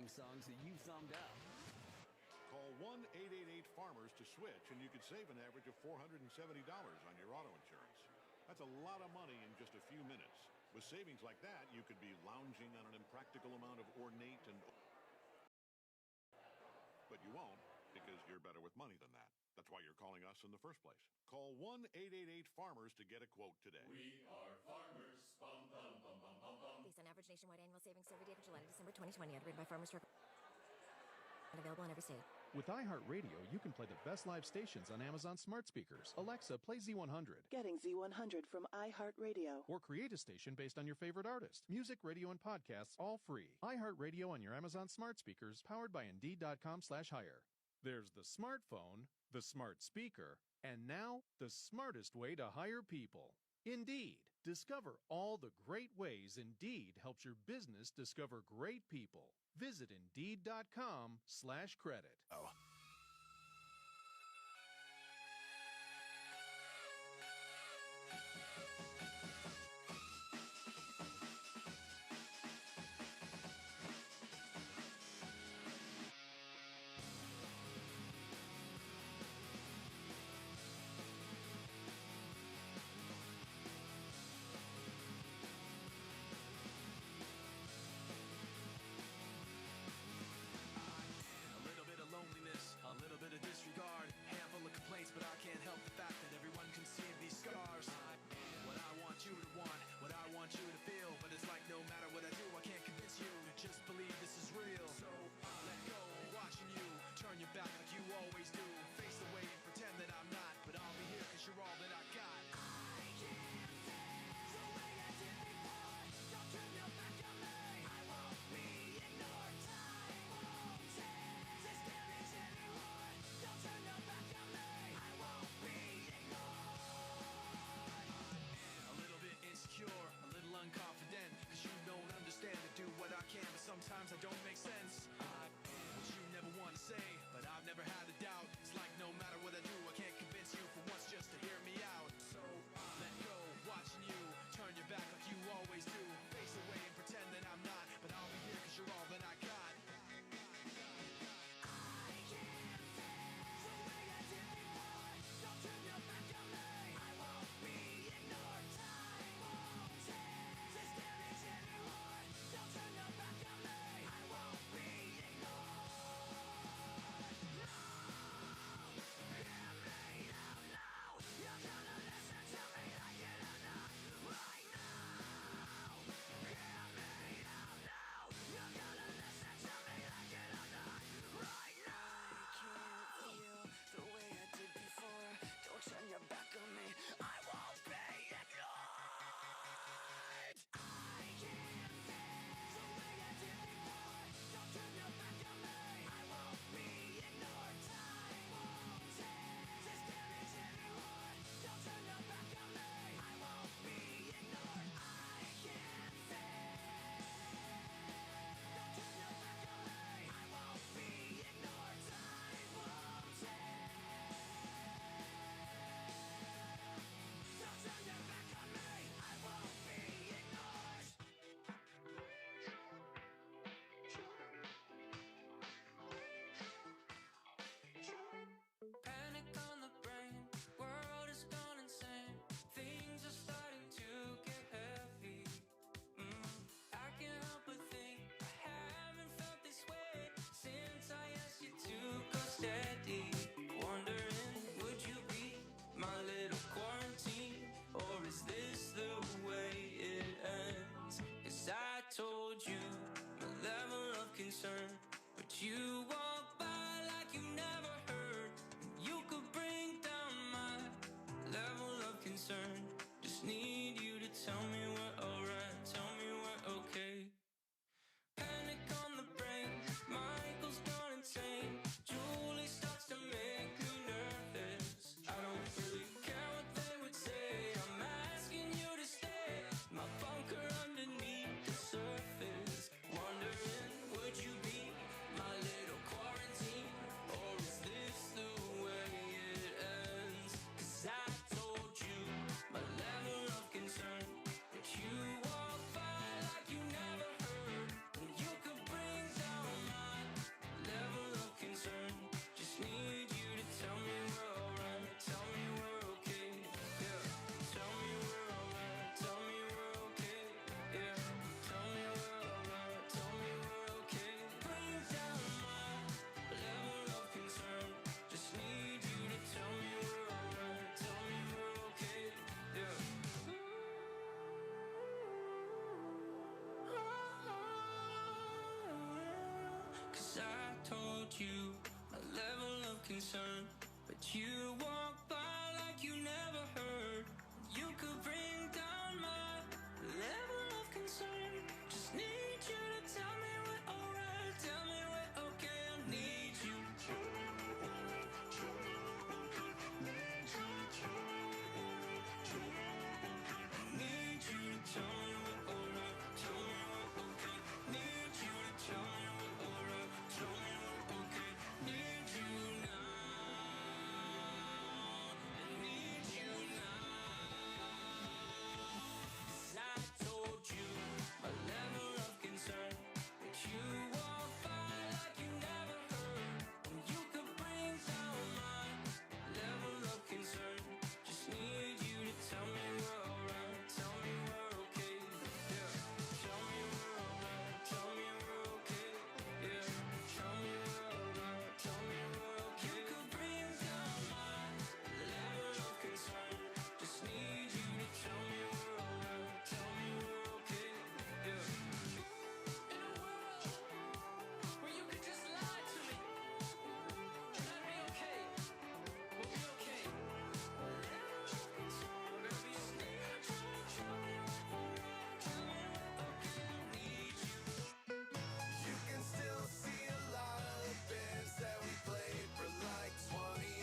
spring songs that you thumbed up. Call 1-888-FARMERS to switch, and you could save an average of $470 on your auto insurance. That's a lot of money in just a few minutes. With savings like that, you could be lounging on an impractical amount of ornate and... But you won't, because you're better with money than that. That's why you're calling us in the first place. Call 1-888-FARMERS to get a quote today. We are farmers. Bum, bum, bum, bum, bum, bum. Based on average nationwide annual savings survey data July to December 2020, underwritten by Farmers Truck and available in every state. With iHeartRadio, you can play the best live stations on Amazon smart speakers. Alexa, play Z100. Getting Z100 from iHeartRadio. Or create a station based on your favorite artist. Music, radio, and podcasts, all free. iHeartRadio on your Amazon smart speakers, powered by Indeed.com/hire. There's the smartphone, the smart speaker, and now the smartest way to hire people. Indeed. Discover all the great ways Indeed helps your business discover great people. Visit Indeed.com/credit. Oh. Loneliness concern, but you walk by like you never heard. You could bring down my level of concern. Just need you to tell me we're alright, tell me we're okay. I need you. Need you to tell me we're alright, tell me we're okay. Need you to tell me we're alright, tell me we're okay. Need you now, I need you now. I told you my level of concern, but you walk by like you never heard. You could bring down my level of concern. Just need you to tell me we're alright, tell me we're okay. Yeah, tell me we're alright, tell me we're okay. Yeah, tell me we're alright, tell me we're okay. You could bring down my level of concern. Just need you to tell me we're alright, tell me we're okay. Yeah. In a world where you could just lie to me and I'd be okay. We'll be okay. We're gonna be okay. Tell me we're alright, tell me we're okay. I need you. You can still see a lot of bands that we played for like $20,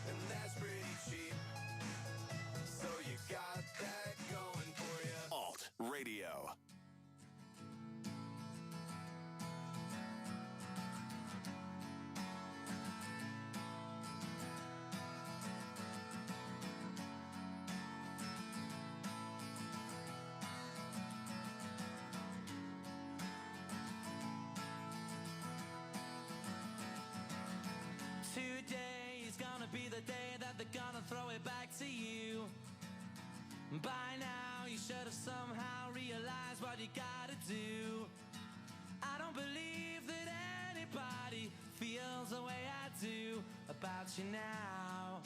and that's pretty cheap. So you got that going for you. Alt Radio. Today is gonna be the day that they're gonna throw it back to you. By now you should have somehow realized what you gotta do. I don't believe that anybody feels the way I do about you now.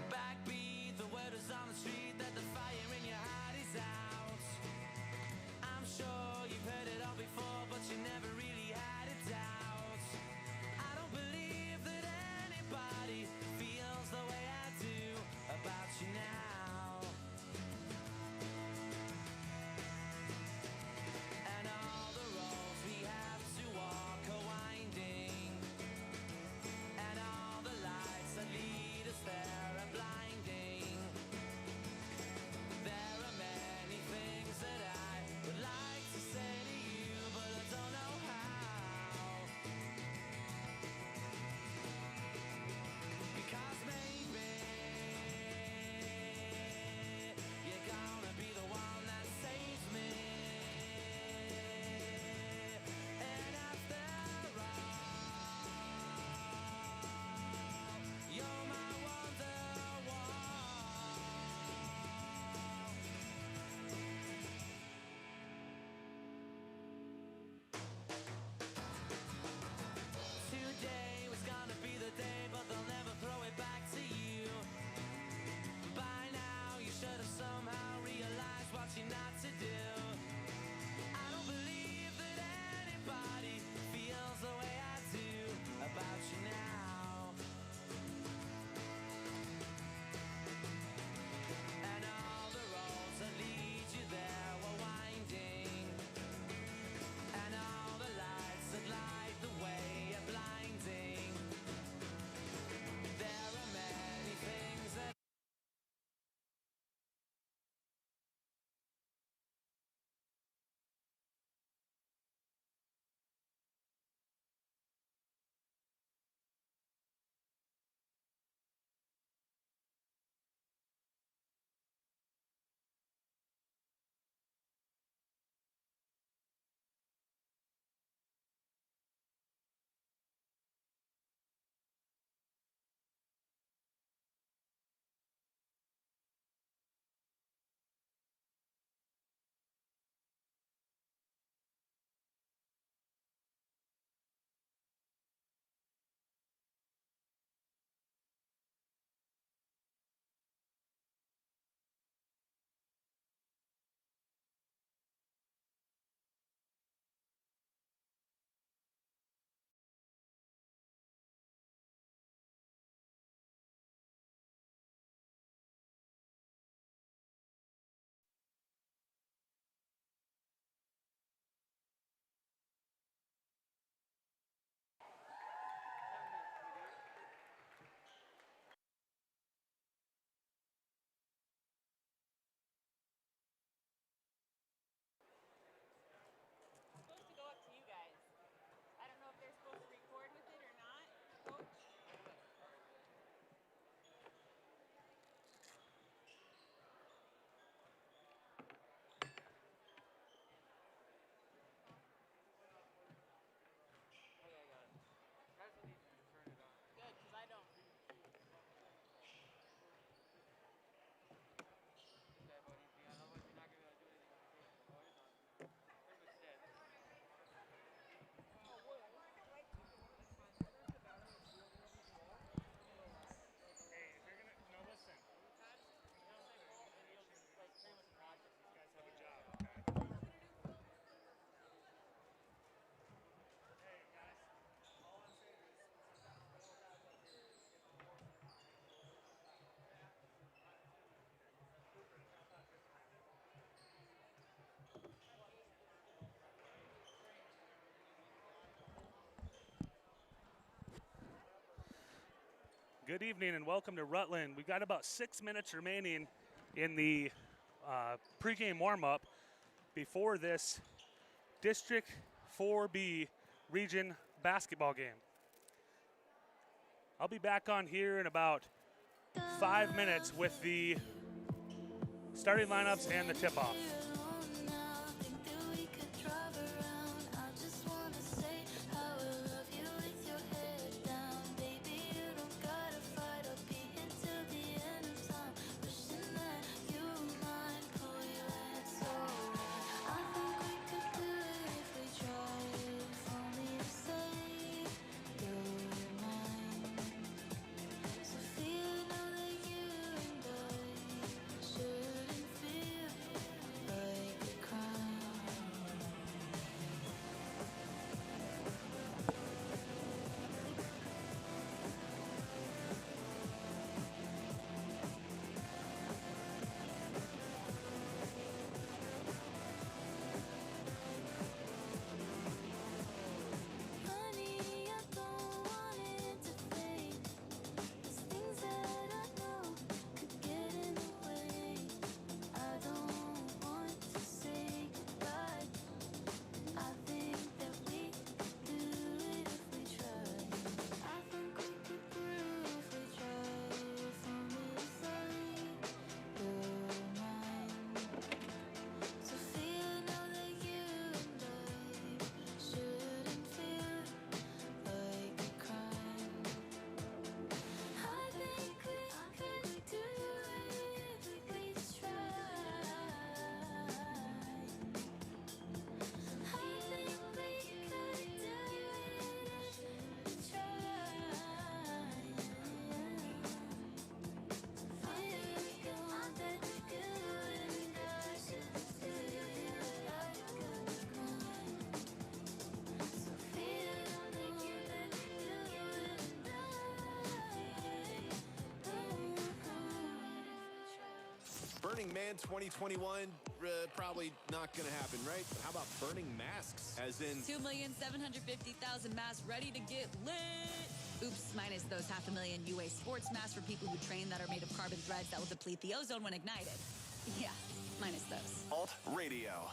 Backbeat, the word is on the street that the fire in your heart is out. I'm sure you've heard it all before, but you never really had a doubt. I don't believe that anybody feels the way I do Good evening and welcome to Rutland. We've got about 6 minutes remaining in the pregame warm-up before this District 4B region basketball game. I'll be back on here in about 5 minutes with the starting lineups and the tip-off. Burning Man 2021, probably not going to happen, right? But how about burning masks? As in 2,750,000 masks ready to get lit. Oops, minus those 500,000 UA sports masks for people who train that are made of carbon threads that will deplete the ozone when ignited. Yeah, minus those. Alt Radio.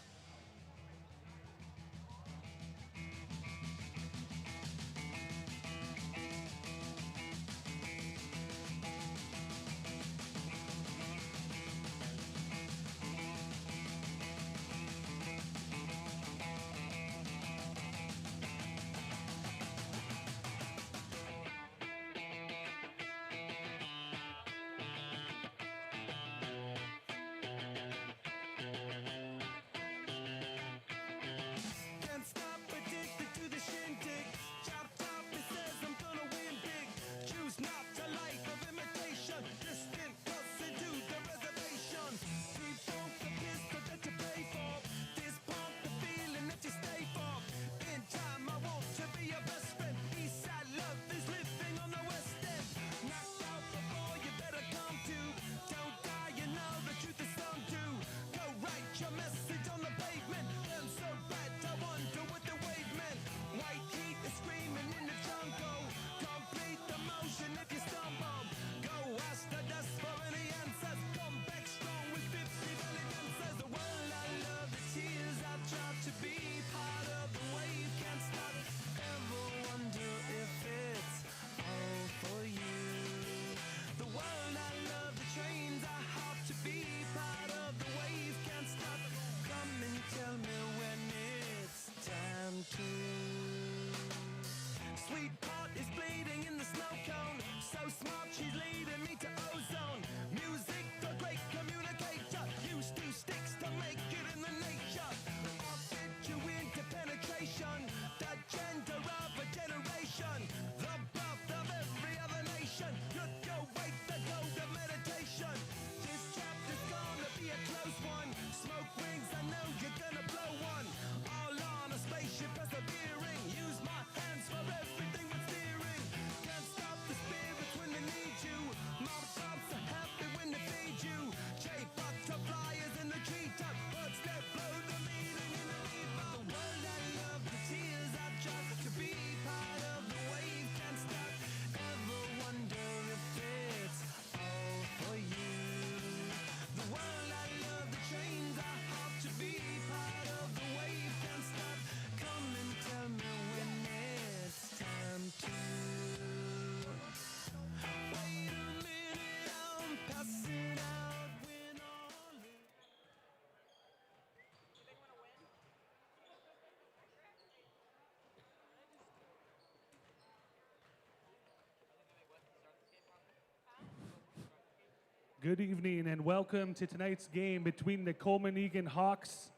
Good evening and welcome to tonight's game between the Colman-Egan Hawks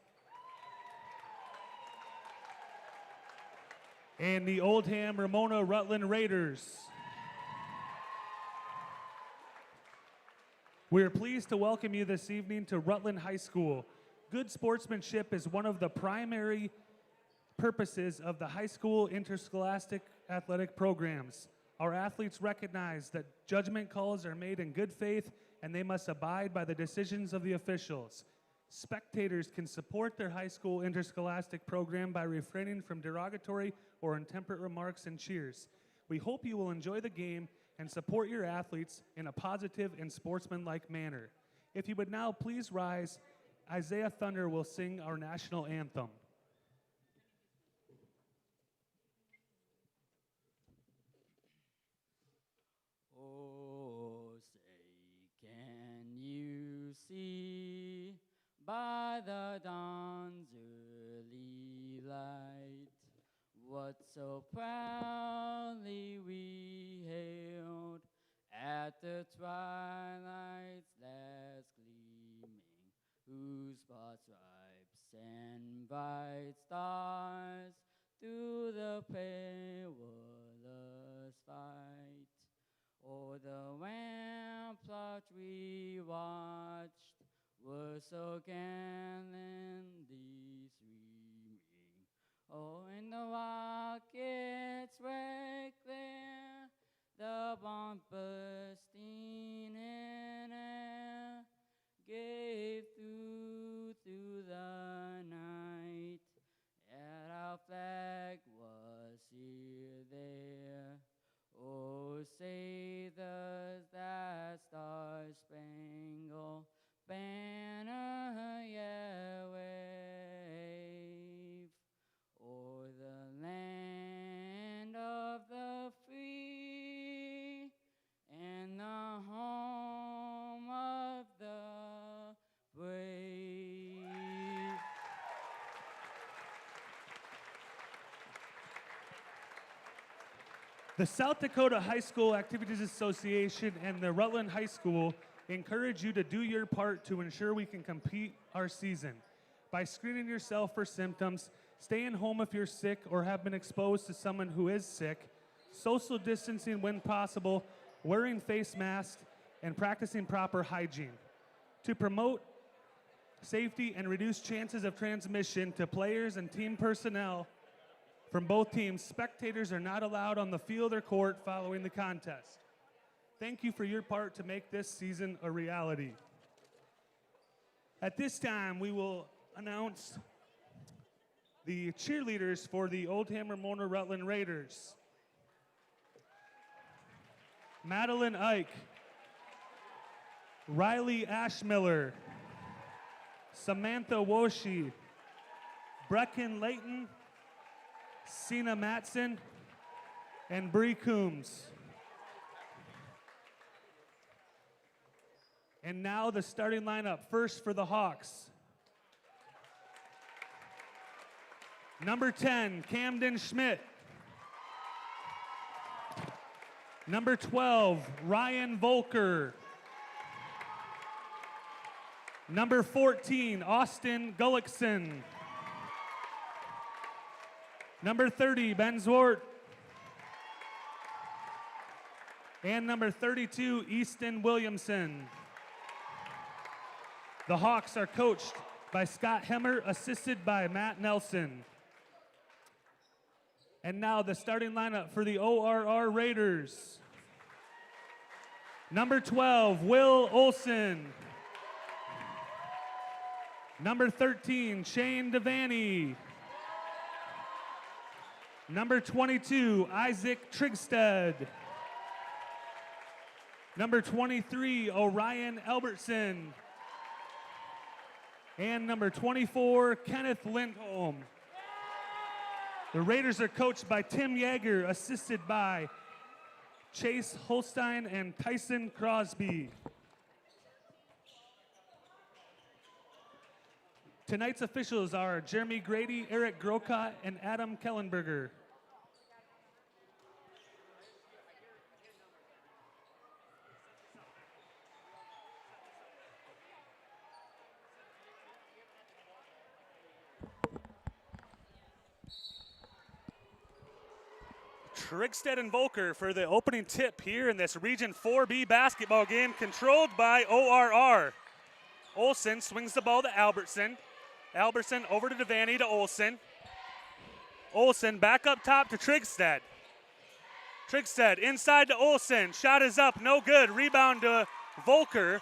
and the Oldham Ramona Rutland Raiders. We are pleased to welcome you this evening to Rutland High School. Good sportsmanship is one of the primary purposes of the high school interscholastic athletic programs. Our athletes recognize that judgment calls are made in good faith and they must abide by the decisions of the officials. Spectators can support their high school interscholastic program by refraining from derogatory or intemperate remarks and cheers. We hope you will enjoy the game and support your athletes in a positive and sportsmanlike manner. If you would now please rise, Isaiah Thunder will sing our national anthem. Oh, say, can you see by the dawn's early light what so proudly we hailed at the twilight's last gleaming, whose spots stripes and bright stars through the perilous fight o'er the rampart we watched were so gallantly streaming. Oh, and the rockets were clear, the bomb bursting in air gave through the night, yet our flag was here there. Oh, say does that star-spangled banner yet wave o'er the land of the free and the home of the brave. The South Dakota High School Activities Association and the Rutland High School encourage you to do your part to ensure we can compete our season. By screening yourself for symptoms, staying home if you're sick or have been exposed to someone who is sick, social distancing when possible, wearing face masks, and practicing proper hygiene. To promote safety and reduce chances of transmission to players and team personnel from both teams, spectators are not allowed on the field or court following the contest. Thank you for your part to make this season a reality. At this time, we will announce the cheerleaders for the Oldham Ramona Rutland Raiders. Madeline Ike, Riley Ashmiller, Samantha Woshi, Brecken Layton, Sina Matson, and Bree Coombs. And now the starting lineup. First for the Hawks. Number 10, Camden Schmidt. Number 12, Ryan Volker. Number 14, Austin Gullickson. Number 30, Ben Zwart. And number 32, Easton Williamson. The Hawks are coached by Scott Hemmer, assisted by Matt Nelson. And now the starting lineup for the ORR Raiders. Number 12, Will Olson. Number 13, Shane Devaney. Number 22, Isaac Trigstead. Number 23, Orion Albertson. And number 24, Kenneth Lindholm. The Raiders are coached by Tim Yeager, assisted by Chase Holstein and Tyson Crosby. Tonight's officials are Jeremy Grady, Eric Grocott, and Adam Kellenberger. Trigstead and Volker for the opening tip here in this Region 4B basketball game controlled by ORR. Olsen swings the ball to Albertson. Albertson over to Devaney to Olsen. Olsen back up top to Trigstead. Trigstead inside to Olsen. Shot is up, no good. Rebound to Volker.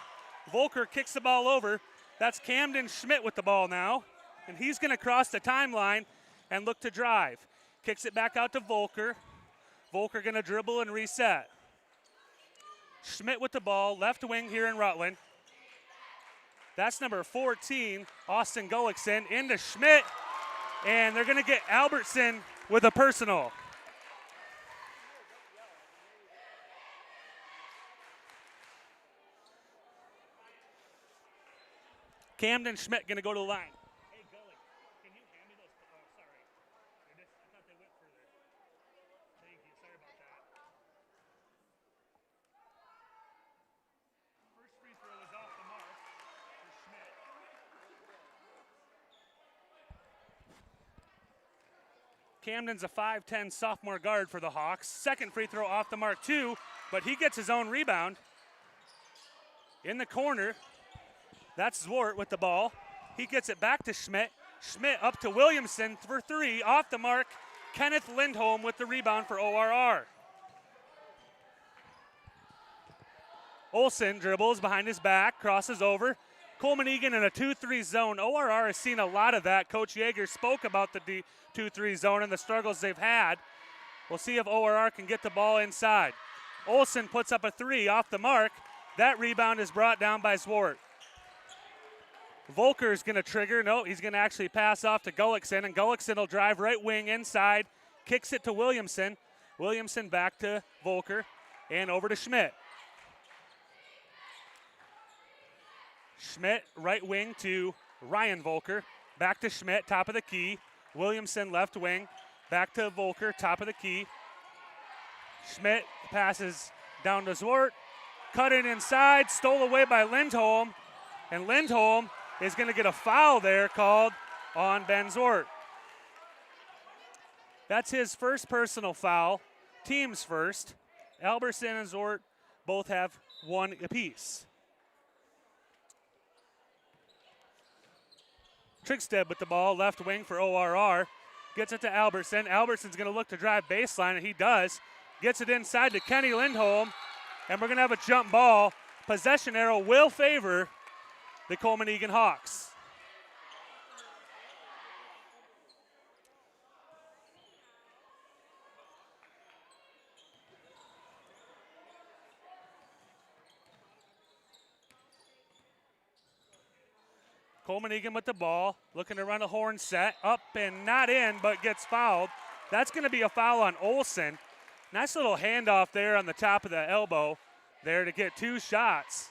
Volker kicks the ball over. That's Camden Schmidt with the ball now. And he's going to cross the timeline and look to drive. Kicks it back out to Volker. Volker going to dribble and reset. Schmidt with the ball, left wing here in Rutland. That's number 14, Austin Gullickson, into Schmidt. And they're going to get Albertson with a personal. Camden Schmidt going to go to the line. Hey, Gully, can you hand me those? Oh, sorry. I thought they went further. Thank you. Sorry about that. First free throw is off the mark for Schmidt. Camden's a 5'10 sophomore guard for the Hawks. Second free throw off the mark, too, but he gets his own rebound. In the corner. That's Zwart with the ball. He gets it back to Schmidt. Schmidt up to Williamson for three. Off the mark. Kenneth Lindholm with the rebound for ORR. Olsen dribbles behind his back, crosses over. Colman-Egan in a 2-3 zone. ORR has seen a lot of that. Coach Yeager spoke about the 2-3 zone and the struggles they've had. We'll see if ORR can get the ball inside. Olsen puts up a three off the mark. That rebound is brought down by Zwart. Volker's going to trigger. No, he's going to actually pass off to Gullickson, and Gullickson will drive right wing inside, kicks it to Williamson. Williamson back to Volker, and over to Schmidt. Schmidt right wing to Ryan Volker. Back to Schmidt, top of the key. Williamson left wing. Back to Volker, top of the key. Schmidt passes down to Zwart. Cut in inside, stole away by Lindholm. And Lindholm is going to get a foul there called on Ben Zwart. That's his first personal foul, team's first. Albertson and Zwart both have one apiece. Trigstead with the ball, left wing for ORR. Gets it to Albertson. Albertson's going to look to drive baseline, and he does. Gets it inside to Kenny Lindholm, and we're going to have a jump ball. Possession arrow will favor the Colman-Egan Hawks. Colman-Egan with the ball, looking to run a horn set, up and not in, but gets fouled. That's going to be a foul on Olsen. Nice little handoff there on the top of the elbow there to get two shots.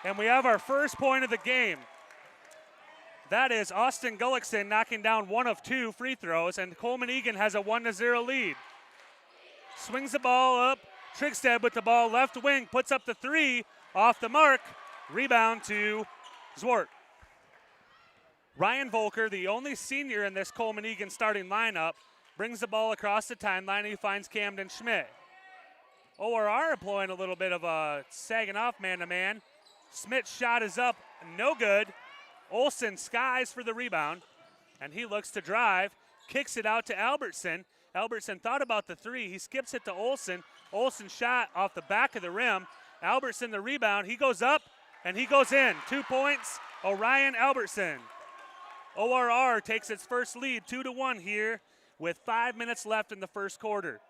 And we have our first point of the game. That is Austin Gullickson knocking down one of two free throws, and Colman-Egan has a 1-0 lead. Swings the ball up. Trigstead with the ball, left wing, puts up the three, off the mark. Rebound to Zwart. Ryan Volker, the only senior in this Colman-Egan starting lineup, brings the ball across the timeline, and he finds Camden Schmidt. ORR employing a little bit of a sagging off man-to-man. Schmidt's shot is up, no good. Olsen skies for the rebound, and he looks to drive, kicks it out to Albertson. Albertson thought about the three. He skips it to Olsen. Olsen shot off the back of the rim. Albertson the rebound. He goes up, and he goes in. 2 points, Orion Albertson. ORR takes its first lead, 2-1 here with 5 minutes left in the first quarter.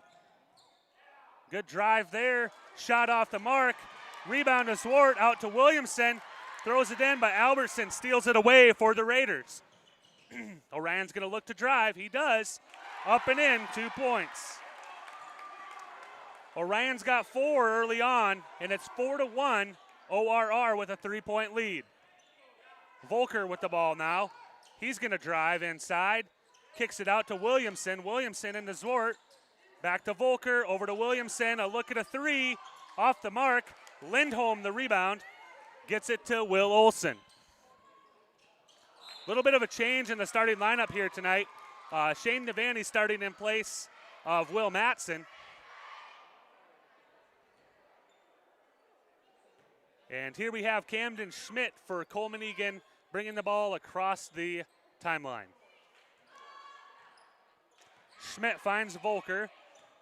Good drive there. Shot off the mark. Rebound to Zwart, out to Williamson. Throws it in, but Albertson steals it away for the Raiders. Orion's going to look to drive. He does. Up and in, 2 points. Orion's got 4 early on, and it's 4-1 ORR with a 3-point lead. Volker with the ball now. He's going to drive inside. Kicks it out to Williamson. Williamson into Zwart. Back to Volker, over to Williamson. A look at a three. Off the mark. Lindholm the rebound. Gets it to Will Olson. A little bit of a change in the starting lineup here tonight. Shane Devaney starting in place of Will Matson. And here we have Camden Schmidt for Colman-Egan bringing the ball across the timeline. Schmidt finds Volker.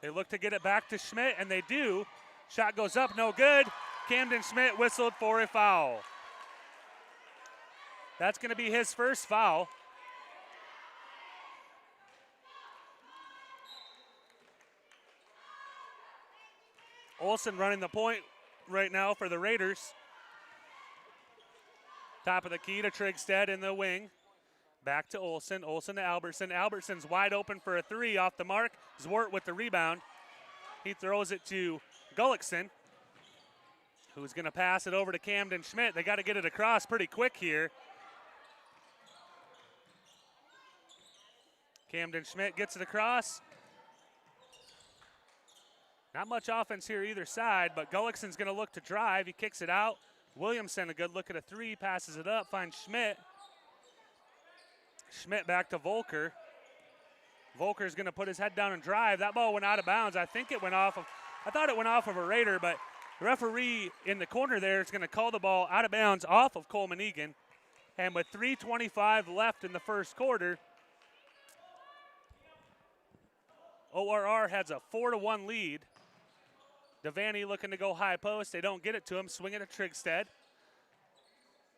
They look to get it back to Schmidt, and they do. Shot goes up, no good. Camden Schmidt whistled for a foul. That's going to be his first foul. Olsen running the point right now for the Raiders. Top of the key to Trigstead in the wing. Back to Olsen. Olsen to Albertson. Albertson's wide open for a three off the mark. Zwart with the rebound. He throws it to Gullickson, who's going to pass it over to Camden Schmidt. They got to get it across pretty quick here. Camden Schmidt gets it across. Not much offense here either side, but Gullickson's going to look to drive. He kicks it out. Williamson, a good look at a three, passes it up, finds Schmidt. Schmidt back to Volker. Volker's going to put his head down and drive. That ball went out of bounds. I thought it went off of a Raider, but the referee in the corner there is going to call the ball out of bounds off of Colman-Egan. And with 3:25 left in the first quarter, ORR has a 4-1 lead. Devaney looking to go high post. They don't get it to him. Swing it to Trigstead.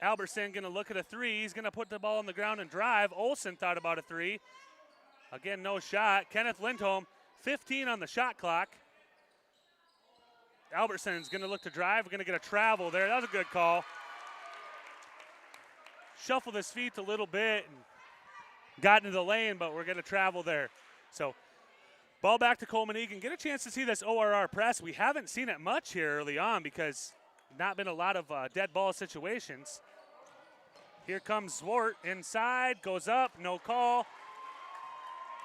Albertson going to look at a three. He's going to put the ball on the ground and drive. Olsen thought about a three. Again, no shot. Kenneth Lindholm, 15 on the shot clock. Albertson's going to look to drive. We're going to get a travel there. That was a good call. Shuffled his feet a little bit and got into the lane, but we're going to travel there. So ball back to Colman-Egan. Get a chance to see this ORR press. We haven't seen it much here early on because not been a lot of dead ball situations. Here comes Zwart inside, goes up, no call.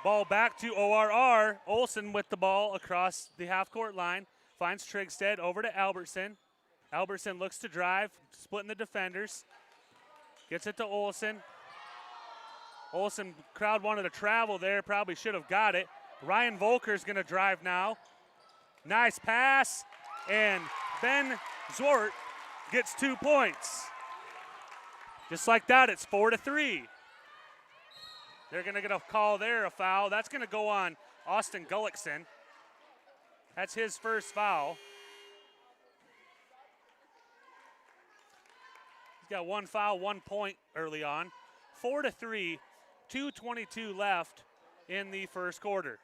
Ball back to ORR. Olsen with the ball across the half-court line. Finds Trigstead over to Albertson. Albertson looks to drive, splitting the defenders. Gets it to Olsen. Olsen, crowd wanted to travel there, probably should have got it. Ryan Volker's going to drive now. Nice pass, and Ben Zwart gets 2 points. Just like that, it's 4-3. They're going to get a call there, a foul. That's going to go on Austin Gullickson. That's his first foul. He's got one foul, 1 point early on. 4-3, 2:22 left in the first quarter.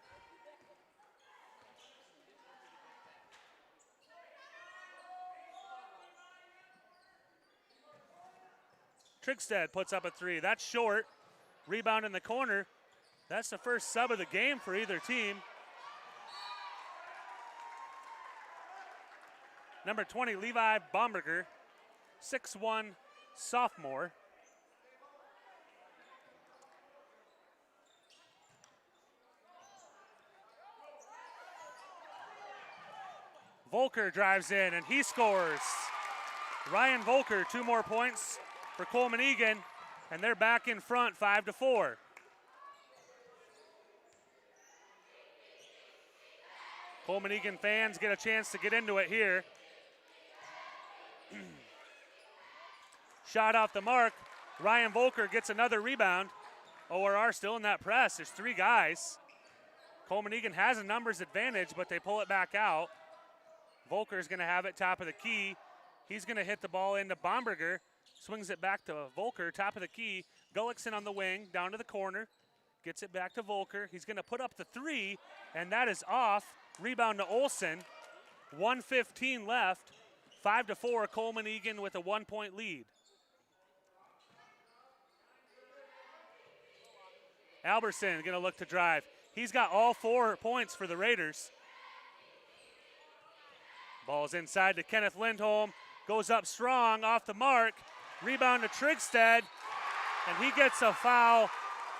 Trigstead puts up a three. That's short. Rebound in the corner. That's the first sub of the game for either team. Number 20, Levi Bomberger, 6'1", sophomore. Volker drives in and he scores. Ryan Volker, 2 more points for Colman-Egan, and they're back in front 5-4. Colman-Egan fans get a chance to get into it here. Shot off the mark. Ryan Volker gets another rebound. ORR still in that press. There's 3 guys. Colman-Egan has a numbers advantage, but they pull it back out. Volker's going to have it top of the key. He's going to hit the ball into Bomberger. Swings it back to Volker, top of the key. Gullickson on the wing, down to the corner. Gets it back to Volker. He's going to put up the 3, and that is off. Rebound to Olsen. 1:15 left. 5-4, Colman-Egan with a 1-point lead. Albertson going to look to drive. He's got all 4 points for the Raiders. Ball's inside to Kenneth Lindholm. goes up strong off the mark. Rebound to Trigstead, and he gets a foul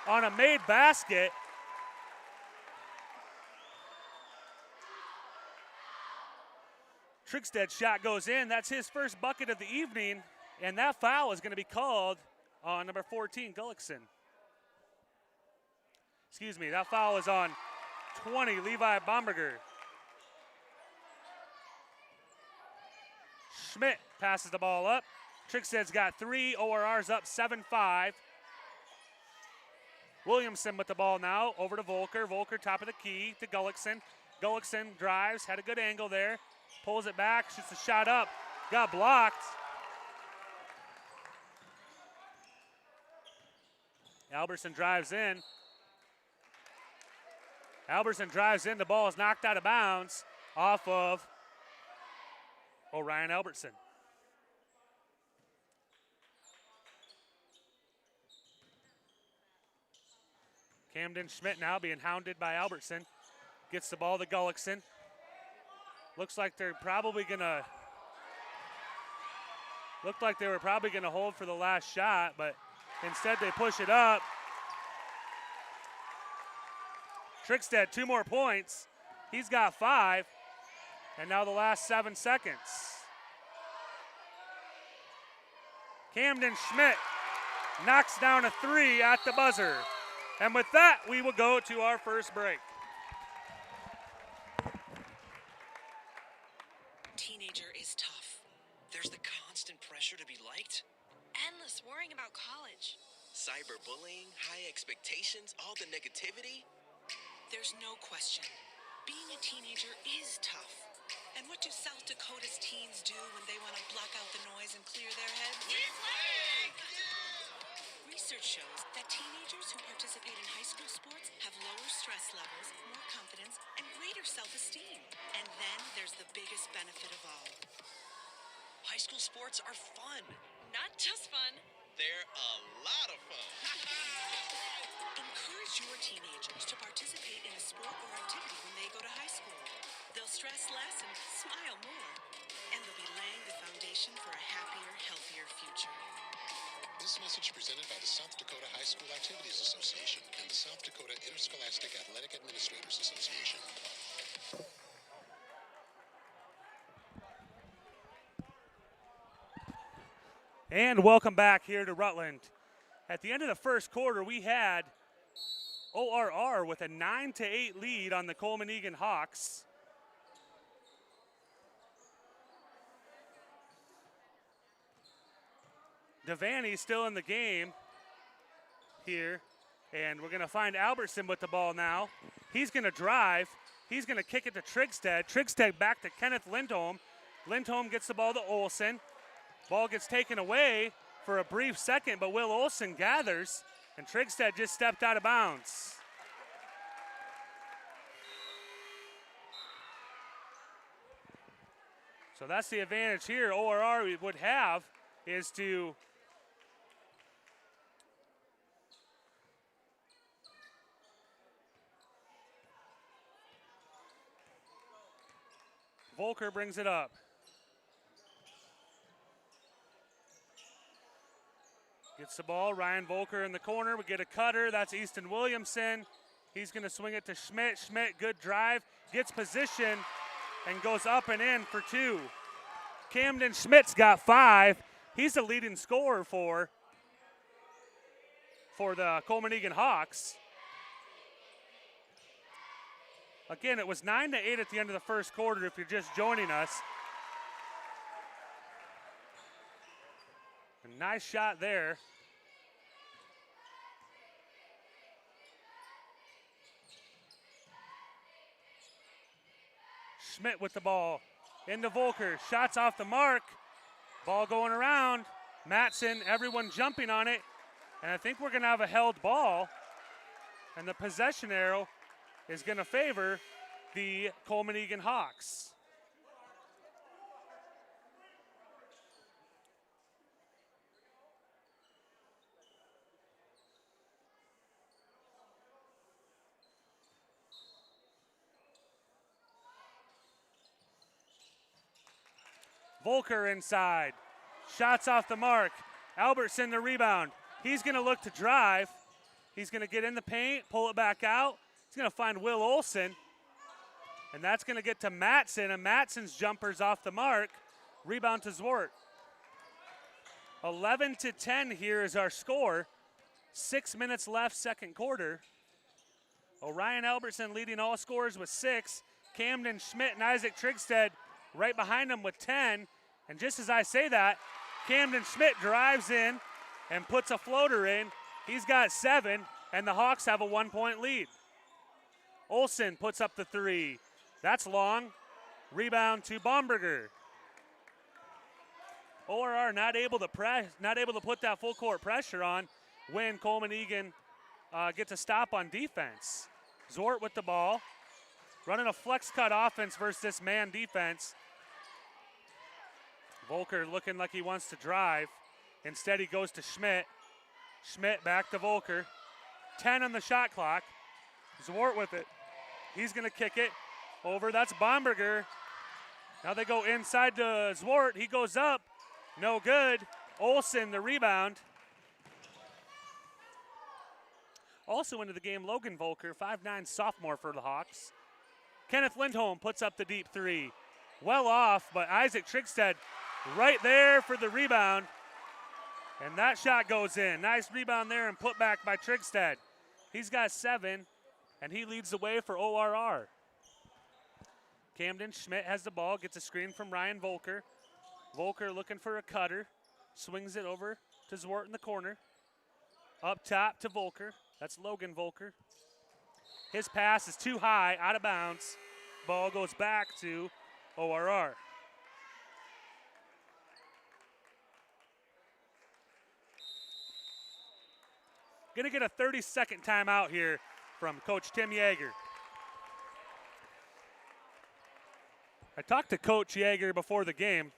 on a made basket. Trigstead's shot goes in. That's his first bucket of the evening, and that foul is going to be called on number 14, Gullickson. Excuse me, that foul is on 20, Levi Bomberger. Schmidt passes the ball up. Trigstead's got 3, ORR's up 7-5. Williamson with the ball now, over to Volker. Volker top of the key to Gullickson. Gullickson drives, had a good angle there. Pulls it back, shoots the shot up, got blocked. Albertson drives in. Albertson drives in, the ball is knocked out of bounds off of Ryan Albertson. Camden Schmidt now being hounded by Albertson. Gets the ball to Gullickson. Looks like they're probably gonna hold for the last shot, but instead they push it up. Trigstead, 2 more points. He's got 5, and now the last 7 seconds. Camden Schmidt knocks down a 3 at the buzzer. And with that, we will go to our first break. Teenager is tough. There's the constant pressure to be liked. Endless worrying about college. Cyberbullying, high expectations, all the negativity. There's no question. Being a teenager is tough. And what do South Dakota's teens do when they want to block out the noise and clear their heads? We play! Research shows that teenagers who participate in high school sports have lower stress levels, more confidence, and greater self-esteem. And then there's the biggest benefit of all. High school sports are fun. Not just fun. They're a lot of fun. Encourage your teenagers to participate in a sport or activity when they go to high school. They'll stress less and smile more. And they'll be laying the foundation for a happier, healthier future. This message presented by the South Dakota High School Activities Association and the South Dakota Interscholastic Athletic Administrators Association. And welcome back here to Rutland. At the end of the first quarter, we had ORR with a 9-8 lead on the Colman-Egan Hawks. Devaney still in the game here, and we're going to find Albertson with the ball now. He's going to drive. He's going to kick it to Trigstead. Trigstead back to Kenneth Lindholm. Lindholm gets the ball to Olson. Ball gets taken away for a brief second, but Will Olson gathers, and Trigstead just stepped out of bounds. So that's the advantage here. ORR would have is to Volker brings it up. Gets the ball, Ryan Volker in the corner. We get a cutter, that's Easton Williamson. He's gonna swing it to Schmidt. Schmidt, good drive, gets position and goes up and in for 2. Camden Schmidt's got 5. He's the leading scorer for the Colman-Egan Hawks. Again, it was 9-8 at the end of the first quarter if you're just joining us. A nice shot there. Schmidt with the ball. Into Volker. Shots off the mark. Ball going around. Matson, everyone jumping on it. And I think we're going to have a held ball. And the possession arrow is going to favor the Colman-Egan Hawks. Volker inside. Shots off the mark. Albertson the rebound. He's going to look to drive. He's going to get in the paint, pull it back out. He's going to find Will Olson. And that's going to get to Matson, and Matson's jumper's off the mark. Rebound to Zwart. 11-10 here is our score. 6 minutes left, second quarter. Orion Albertson leading all scorers with 6. Camden Schmidt and Isaac Trigstead right behind him with 10. And just as I say that, Camden Schmidt drives in and puts a floater in. He's got 7, and the Hawks have a 1-point lead. Olson puts up the 3. That's long. Rebound to Bomberger. ORR not able to put that full court pressure on when Colman-Egan gets a stop on defense. Zwart with the ball, running a flex cut offense versus this man defense. Volker looking like he wants to drive. Instead, he goes to Schmidt. Schmidt back to Volker. 10 on the shot clock. Zwart with it. He's going to kick it over. That's Bomberger. Now they go inside to Zwart. He goes up. No good. Olson the rebound. Also into the game, Logan Volker, 5'9" sophomore for the Hawks. Kenneth Lindholm puts up the deep 3. Well off, but Isaac Trigstead right there for the rebound. And that shot goes in. Nice rebound there and put back by Trigstead. He's got 7, and he leads the way for ORR. Camden Schmidt has the ball, gets a screen from Ryan Volker. Volker looking for a cutter. Swings it over to Zwart in the corner. Up top to Volker. That's Logan Volker. His pass is too high, out of bounds. Ball goes back to ORR. Gonna get a 30-second timeout here from Coach Tim Yeager. I talked to Coach Yeager before the game.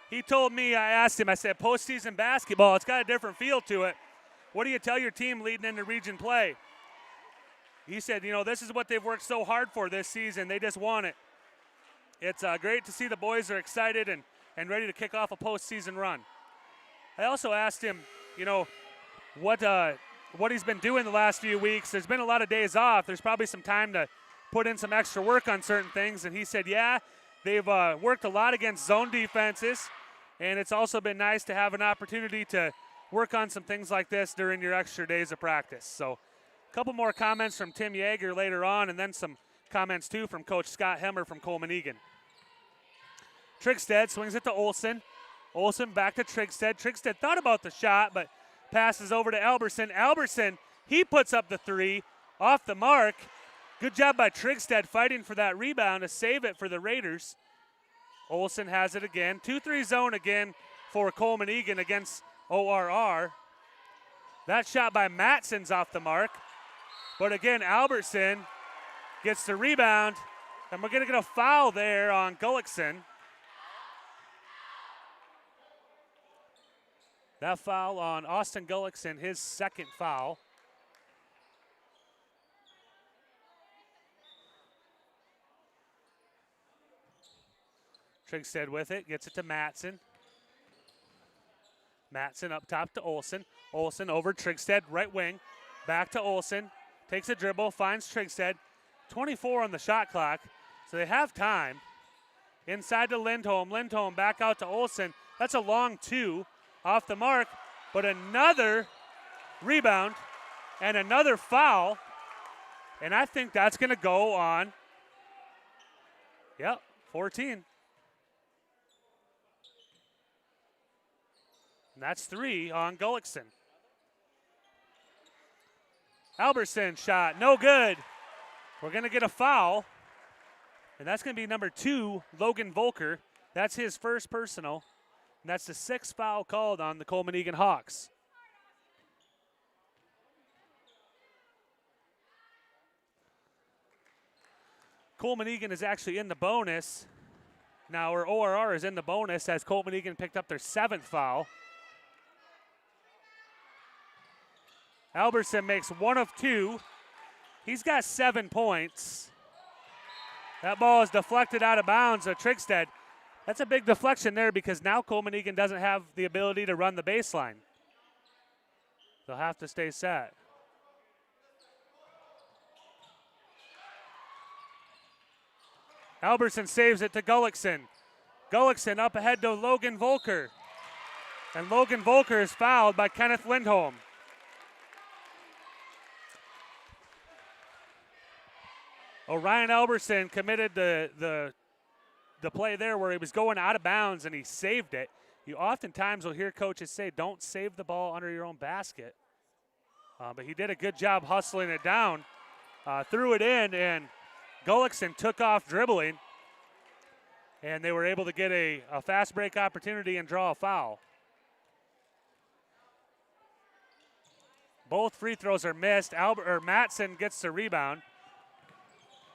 He told me, I asked him, I said, postseason basketball, it's got a different feel to it. What do you tell your team leading into region play? He said, this is what they've worked so hard for this season. They just want it. It's great to see the boys are excited and ready to kick off a postseason run. I also asked him, what he's been doing the last few weeks. There's been a lot of days off. There's probably some time to put in some extra work on certain things. And he said, yeah, they've worked a lot against zone defenses. And it's also been nice to have an opportunity to work on some things like this during your extra days of practice. So a couple more comments from Tim Yeager later on, and then some comments too from Coach Scott Hemmer from Colman-Egan. Trigstead swings it to Olson. Olson back to Trigstead. Trigstead thought about the shot, but passes over to Albertson. Albertson, he puts up the 3 off the mark. Good job by Trigstead fighting for that rebound to save it for the Raiders. Olson has it again. 2-3 zone again for Colman-Egan against ORR. That shot by Matson's off the mark. But again, Albertson gets the rebound, and we're going to get a foul there on Gullickson. That foul on Austin Gullickson, his second foul. Trigstead with it, gets it to Matson. Matson up top to Olson. Olson over Trigstead, right wing. Back to Olson. Takes a dribble, finds Trigstead. 24 on the shot clock, so they have time. Inside to Lindholm. Lindholm back out to Olson. That's a long 2 off the mark, but another rebound and another foul. And I think that's going to go on, 14. And that's 3 on Gullickson. Albertson shot, no good. We're going to get a foul, and that's going to be number 2, Logan Volker. That's his first personal, and that's the 6th foul called on the Colman-Egan Hawks. Colman-Egan is actually in the bonus. Now, or ORR is in the bonus as Colman-Egan picked up their 7th foul. Albertson makes 1 of 2. He's got 7 points. That ball is deflected out of bounds. So Trigstead That's a big deflection there because now Colman-Egan doesn't have the ability to run the baseline. They'll have to stay set. Albertson saves it to Gullickson. Gullickson up ahead to Logan Volker. And Logan Volker is fouled by Kenneth Lindholm. Orion Albertson committed the play there where he was going out of bounds and he saved it. You oftentimes will hear coaches say, don't save the ball under your own basket. But he did a good job hustling it down, threw it in, and Gullickson took off dribbling, and they were able to get a fast break opportunity and draw a foul. Both free throws are missed. Matson gets the rebound.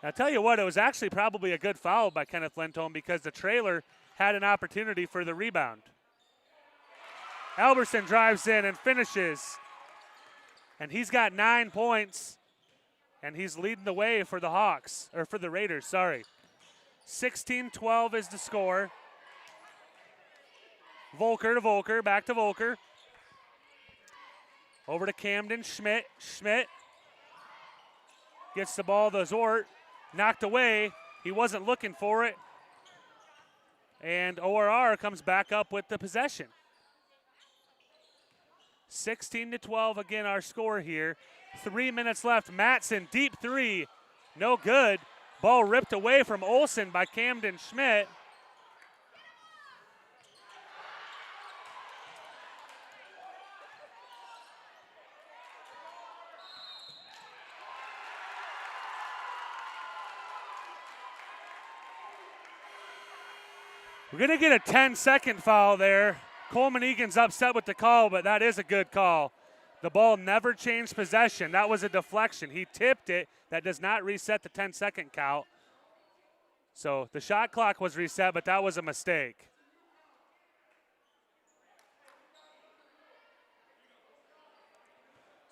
I'll tell you what, it was actually probably a good foul by Kenneth Lindholm because the trailer had an opportunity for the rebound. Albertson drives in and finishes. And he's got 9 points, and he's leading the way for the Hawks, or for the Raiders, sorry. 16-12 is the score. Volker to Volker, back to Volker. Over to Camden, Schmidt. Schmidt gets the ball to Zort, knocked away. He wasn't looking for it. And ORR comes back up with the possession. 16-12 again our score here. 3 minutes left. Matson, deep three. No good. Ball ripped away from Olsen by Camden Schmidt. We're going to get a 10-second foul there. Colman-Egan's upset with the call, but that is a good call. The ball never changed possession. That was a deflection. He tipped it. That does not reset the 10-second count. So the shot clock was reset, but that was a mistake.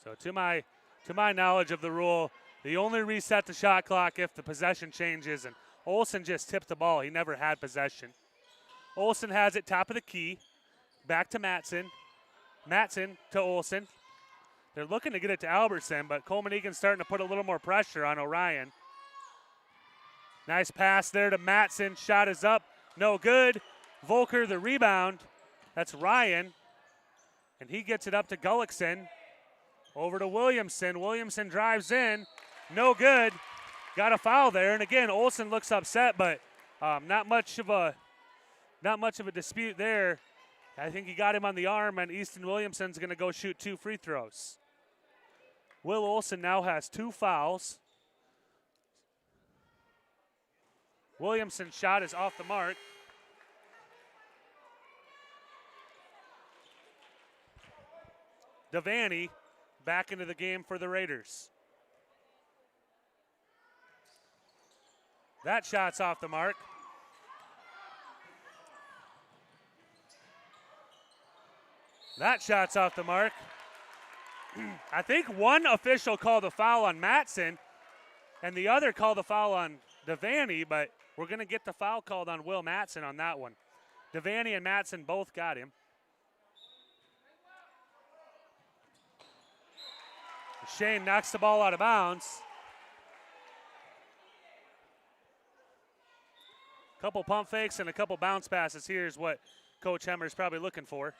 So to my knowledge of the rule, they only reset the shot clock if the possession changes, and Olsen just tipped the ball. He never had possession. Olsen has it top of the key. Back to Matson. Matson to Olsen. They're looking to get it to Albertson, but Colman-Egan's starting to put a little more pressure on Orion. Nice pass there to Matson. Shot is up. No good. Volker the rebound. That's Ryan. And he gets it up to Gullickson. Over to Williamson. Williamson drives in. No good. Got a foul there. And again, Olsen looks upset, but not much of a dispute there. I think he got him on the arm, and Easton Williamson's going to go shoot 2 free throws. Will Olsen now has 2 fouls. Williamson's shot is off the mark. Devaney back into the game for the Raiders. That shot's off the mark. That shot's off the mark. I think one official called a foul on Matson, and the other called a foul on Devaney, but we're going to get the foul called on Will Matson on that one. Devaney and Matson both got him. Shane knocks the ball out of bounds. Couple pump fakes and a couple bounce passes here is what Coach Hemmer's probably looking for.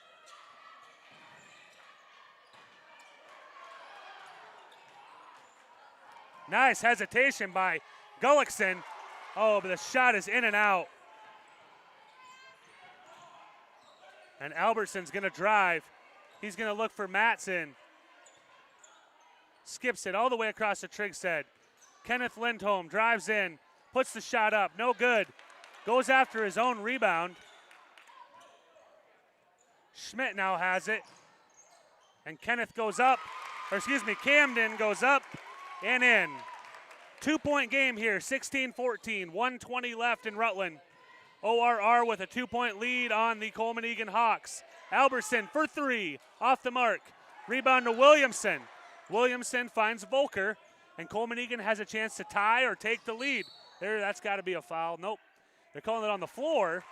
Nice hesitation by Gullickson. Oh, but the shot is in and out. And Albertson's going to drive. He's going to look for Matson. Skips it all the way across the Trigstead. Kenneth Lindholm drives in, puts the shot up. No good. Goes after his own rebound. Schmidt now has it. And Kenneth goes up. Or excuse me, Camden goes up and in. 2-point game here, 16-14, 1:20 left in Rutland. ORR with a 2-point lead on the Colman-Egan Hawks. Albertson for 3, off the mark. Rebound to Williamson. Williamson finds Volker, and Colman-Egan has a chance to tie or take the lead. That's got to be a foul. Nope. They're calling it on the floor.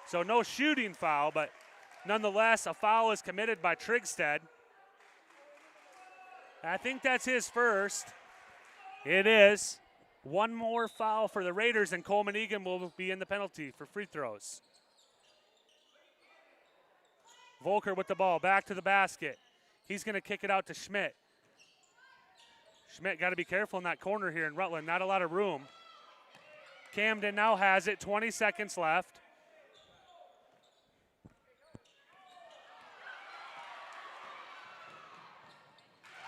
So no shooting foul, but nonetheless, a foul is committed by Trigstead. I think that's his first. It is. One more foul for the Raiders, and Colman-Egan will be in the penalty for free throws. Volker with the ball, back to the basket. He's going to kick it out to Schmidt. Schmidt got to be careful in that corner here in Rutland. Not a lot of room. Camden now has it, 20 seconds left.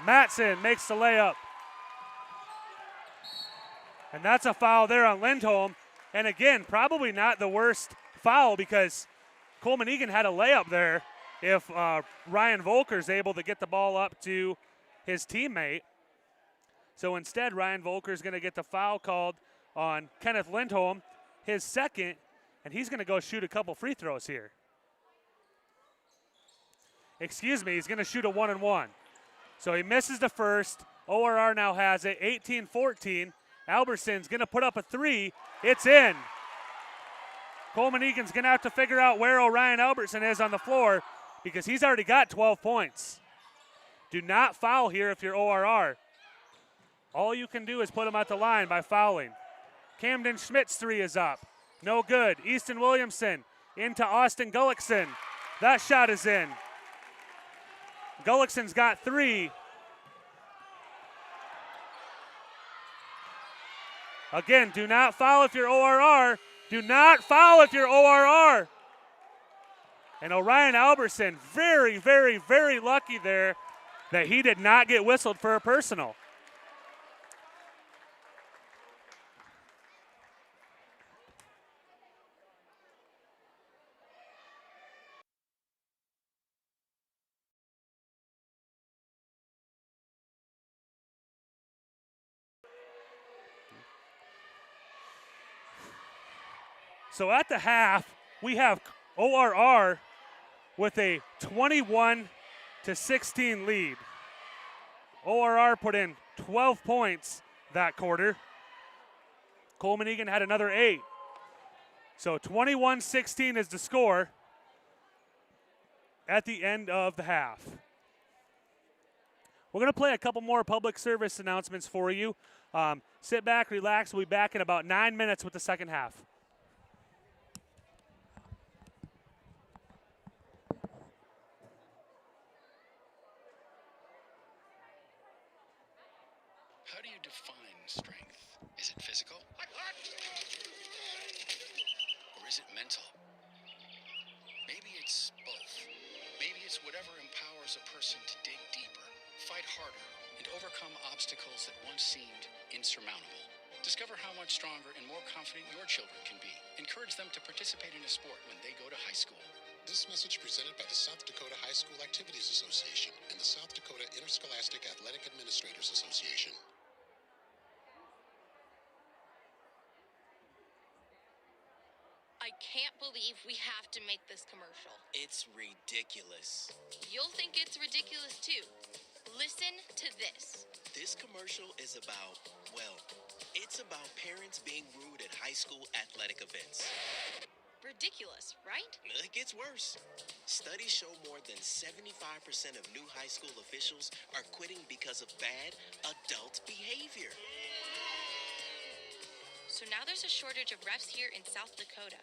Matson makes the layup. And that's a foul there on Lindholm. And again, probably not the worst foul because Colman-Egan had a layup there if Ryan Volker's able to get the ball up to his teammate. So instead, Ryan Volker's going to get the foul called on Kenneth Lindholm, his second, and he's going to go shoot a couple free throws here. Excuse me, he's going to shoot a 1-and-1. So he misses the first. ORR now has it, 18-14. Alberson's going to put up a three. It's in. Colman-Egan's going to have to figure out where Orion Albertson is on the floor because he's already got 12 points. Do not foul here if you're ORR. All you can do is put him at the line by fouling. Camden Schmidt's three is up. No good. Easton Williamson into Austin Gullickson. That shot is in. Gullickson's got three. Again, do not foul if you're ORR. Do not foul if you're ORR. And Orion Albertson, very, very, very lucky there that he did not get whistled for a personal. So at the half, we have ORR with a 21-16 lead. ORR put in 12 points that quarter. Colman-Egan had another 8. So 21-16 is the score at the end of the half. We're going to play a couple more public service announcements for you. Sit back, relax. We'll be back in about 9 minutes with the second half. How do you define strength? Is it physical? Or is it mental? Maybe it's both. Maybe it's whatever empowers a person to dig deeper, fight harder, and overcome obstacles that once seemed insurmountable. Discover how much stronger and more confident your children can be. Encourage them to participate in a sport when they go to high school. This message presented by the South Dakota High School Activities Association and the South Dakota Interscholastic Athletic Administrators Association. I can't believe we have to make this commercial. It's ridiculous. You'll think it's ridiculous too. Listen to this. This commercial is about, well, it's about parents being rude at high school athletic events. Ridiculous, right? It gets worse. Studies show more than 75% of new high school officials are quitting because of bad adult behavior. So now there's a shortage of refs here in South Dakota,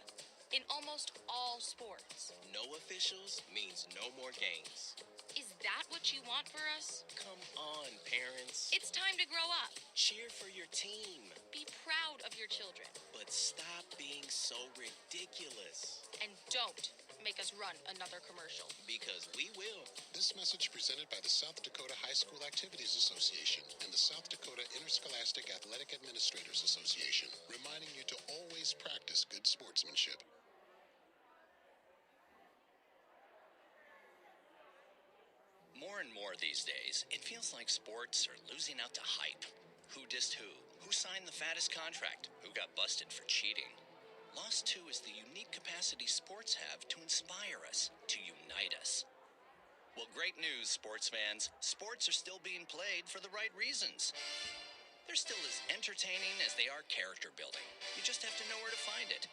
in almost all sports. No officials means no more games. Is that what you want for us? Come on, parents. It's time to grow up. Cheer for your team. Be proud of your children. But stop being so ridiculous. And don't make us run another commercial. Because we will. This message presented by the South Dakota High School Activities Association and the South Dakota Interscholastic Athletic Administrators Association, reminding you to always practice good sportsmanship. More and more these days, it feels like sports are losing out to hype. Who dissed who? Who signed the fattest contract? Who got busted for cheating? Lost 2 is the unique capacity sports have to inspire us, to unite us. Well, great news, sports fans. Sports are still being played for the right reasons. They're still as entertaining as they are character building. You just have to know where to find it.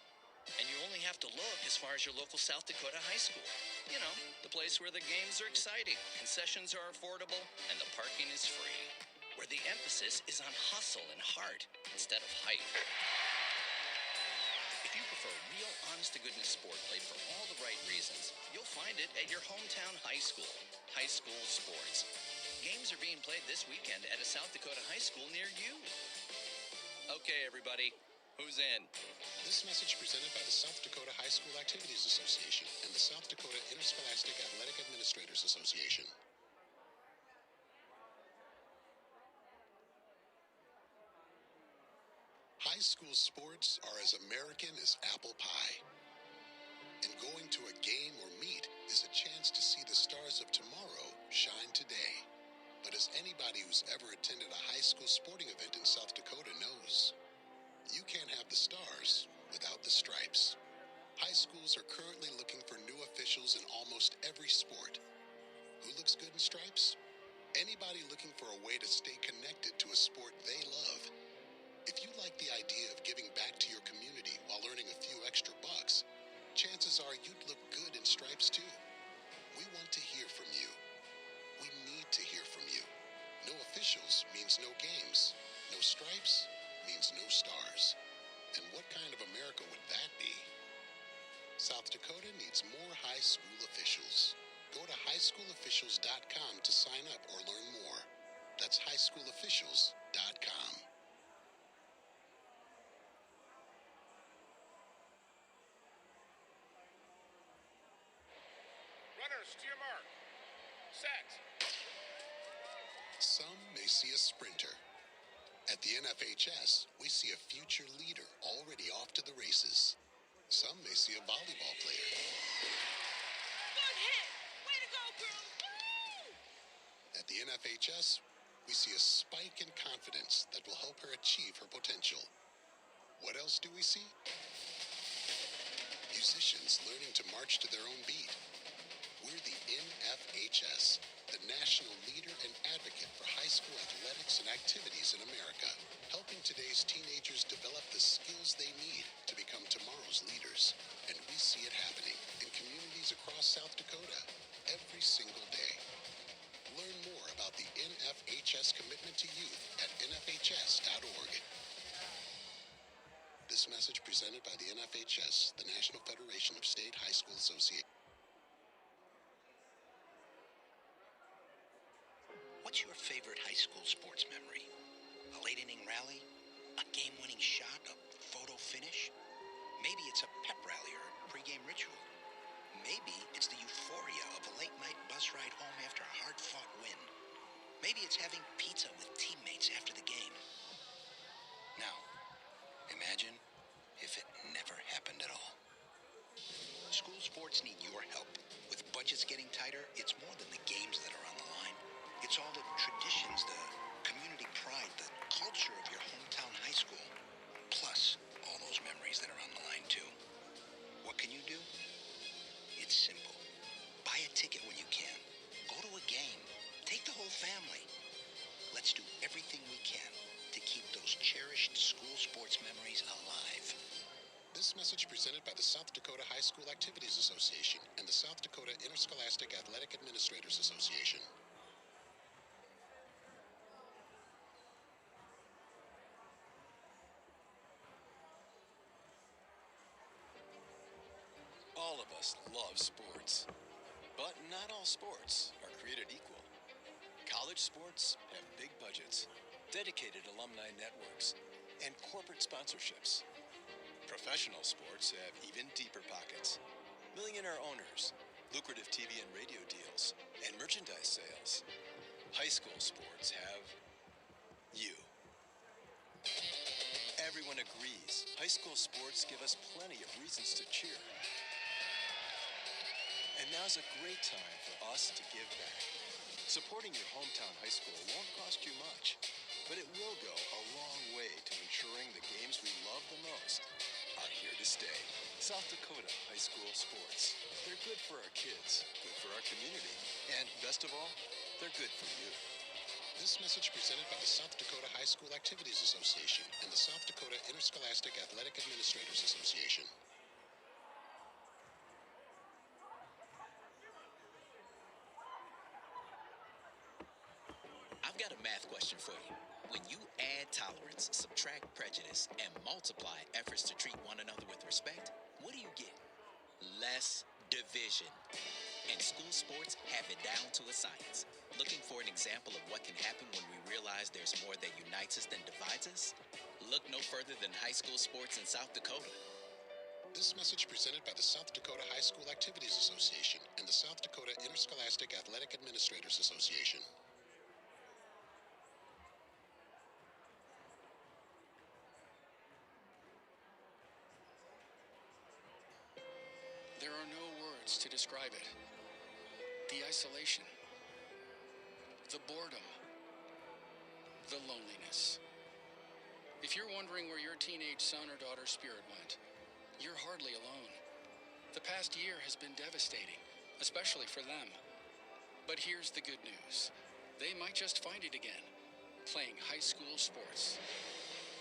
And you only have to look as far as your local South Dakota high school. You know, the place where the games are exciting, concessions are affordable, and the parking is free. Where the emphasis is on hustle and heart instead of hype. If you prefer real, honest-to-goodness sport played for all the right reasons, you'll find it at your hometown high school. High school sports. Games are being played this weekend at a South Dakota high school near you. Okay, everybody, who's in? This message presented by the South Dakota High School Activities Association and the South Dakota Interscholastic Athletic Administrators Association. High school sports are as American as apple pie. And going to a game or meet is a chance to see the stars of tomorrow shine today. But as anybody who's ever attended a high school sporting event in South Dakota knows, you can't have the stars without the stripes. High schools are currently looking for new officials in almost every sport. Who looks good in stripes? Anybody looking for a way to stay connected to a sport they love. If you like the idea of giving back to your community while earning a few extra bucks, chances are you'd look good in stripes too. We want to hear from you. We need to hear from you. No officials means no games. No stripes means no stars. And what kind of America would that be? South Dakota needs more high school officials. Go to highschoolofficials.com to sign up or learn more. That's highschoolofficials.com. Runners, to your mark. Set. Some may see a sprinter. At the NFHS, we see a future leader already off to the races. Some may see a volleyball player. Good hit! Way to go, girl! Woo! At the NFHS, we see a spike in confidence that will help her achieve her potential. What else do we see? Musicians learning to march to their own beat. We're the NFHS, the national leader and advocate for high school athletics and activities in America, helping today's teenagers develop the skills they need to become tomorrow's leaders. And we see it happening in communities across South Dakota every single day. Learn more about the NFHS commitment to youth at nfhs.org. This message presented by the NFHS, the National Federation of State High School Associations. What's your favorite high school sports memory? A late inning rally? A game-winning shot? A photo finish? Maybe it's a pep rally or a pregame ritual. Maybe it's the euphoria of a late-night bus ride home after a hard-fought win. Maybe it's having pizza with teammates after the game. Now, imagine if it never happened at all. School sports need your help. With budgets getting tighter, it's more than the games that are on the line. It's all the traditions, the community pride, the culture of your hometown high school. Plus, all those memories that are on the line, too. What can you do? It's simple. Buy a ticket when you can. Go to a game. Take the whole family. Let's do everything we can to keep those cherished school sports memories alive. This message presented by the South Dakota High School Activities Association and the South Dakota Interscholastic Athletic Administrators Association. All of us love sports, but not all sports are created equal. College sports have big budgets, dedicated alumni networks, and corporate sponsorships. Professional sports have even deeper pockets, millionaire owners, lucrative TV and radio deals, and merchandise sales. High school sports have you. Everyone agrees high school sports give us plenty of reasons to cheer. And now's a great time for us to give back. Supporting your hometown high school won't cost you much, but it will go a long way to ensuring the games we love the most are here to stay. South Dakota high school sports. They're good for our kids, good for our community, and best of all, they're good for you. This message presented by the South Dakota High School Activities Association and the South Dakota Interscholastic Athletic Administrators Association. When you add tolerance, subtract prejudice, and multiply efforts to treat one another with respect, what do you get? Less division. And school sports have it down to a science. Looking for an example of what can happen when we realize there's more that unites us than divides us? Look no further than high school sports in South Dakota. This message presented by the South Dakota High School Activities Association and the South Dakota Interscholastic Athletic Administrators Association. There are no words to describe it. The isolation, the boredom, the loneliness. If you're wondering where your teenage son or daughter's spirit went, you're hardly alone. The past year has been devastating, especially for them. But here's the good news. They might just find it again, playing high school sports.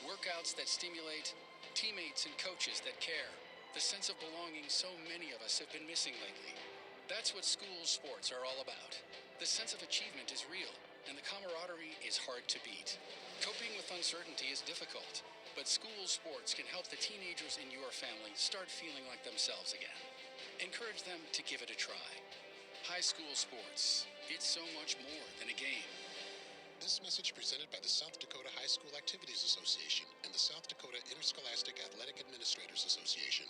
Workouts that stimulate, teammates and coaches that care, the sense of belonging so many of us have been missing lately. That's what school sports are all about. The sense of achievement is real, and the camaraderie is hard to beat. Coping with uncertainty is difficult, but school sports can help the teenagers in your family start feeling like themselves again. Encourage them to give it a try. High school sports, it's so much more than a game. This message presented by the South Dakota High School Activities Association and the South Dakota Interscholastic Athletic Administrators Association.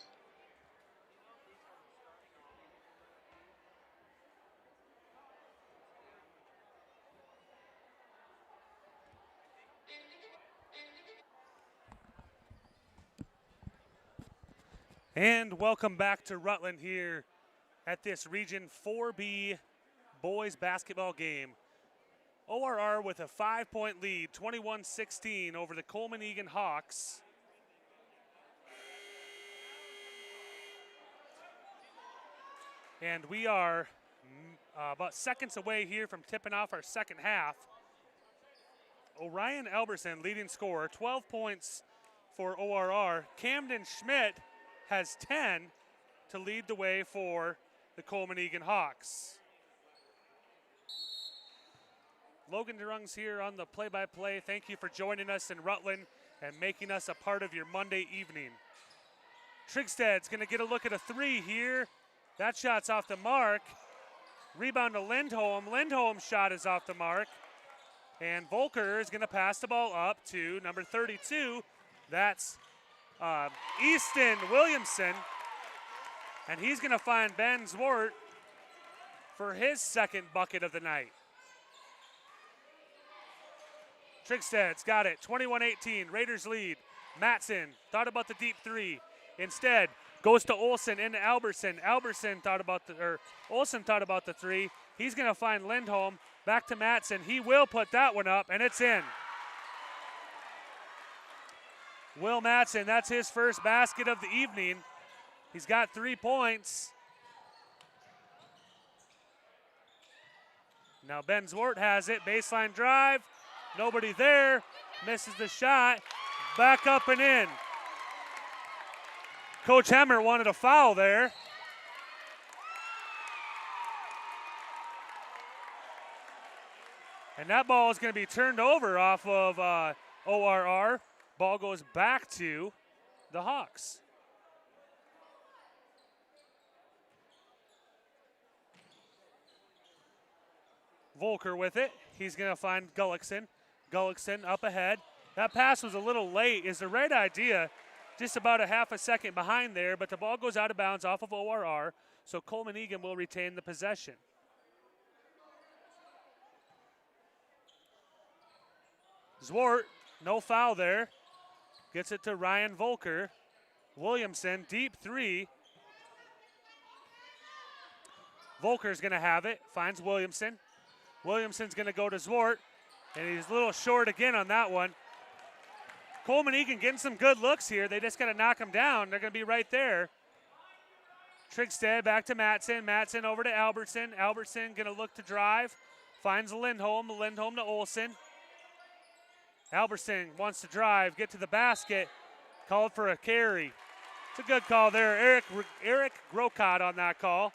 And welcome back to Rutland here at this Region 4B boys basketball game. ORR with a 5-point lead, 21-16 over the Colman-Egan Hawks. And we are about seconds away here from tipping off our second half. Orion Alberson, leading scorer, 12 points for ORR. Camden Schmidt has 10 to lead the way for the Colman-Egan Hawks. Logan DeRung's here on the play-by-play. Thank you for joining us in Rutland and making us a part of your Monday evening. Trigstad's going to get a look at a three here. That shot's off the mark. Rebound to Lindholm. Lindholm's shot is off the mark. And Volker is going to pass the ball up to number 32. That's Easton Williamson. And he's going to find Ben Zwart for his second bucket of the night. Trigstad's got it, 21-18, Raiders lead. Matson thought about the deep three. Instead, goes to Olsen into Alberson. Olsen thought about the three. He's going to find Lindholm. Back to Matson. He will put that one up, and it's in. Will Matson, that's his first basket of the evening. He's got 3 points. Now Ben Zwart has it, baseline drive. Nobody there, misses the shot. Back up and in. Coach Hemmer wanted a foul there. And that ball is going to be turned over off of ORR. Ball goes back to the Hawks. Volker with it. He's going to find Gullickson. Gullickson up ahead. That pass was a little late. Is the right idea. Just about a half a second behind there, but the ball goes out of bounds off of ORR, so Colman-Egan will retain the possession. Zwart, no foul there. Gets it to Ryan Volker. Williamson, deep three. Volker's going to have it, finds Williamson. Williamson's going to go to Zwart, and he's a little short again on that one. Colman-Egan getting some good looks here. They just got to knock him down. They're going to be right there. Trigstad back to Matson. Matson over to Albertson. Albertson going to look to drive. Finds Lindholm. Lindholm to Olsen. Albertson wants to drive, get to the basket. Called for a carry. It's a good call there. Eric Grocott on that call.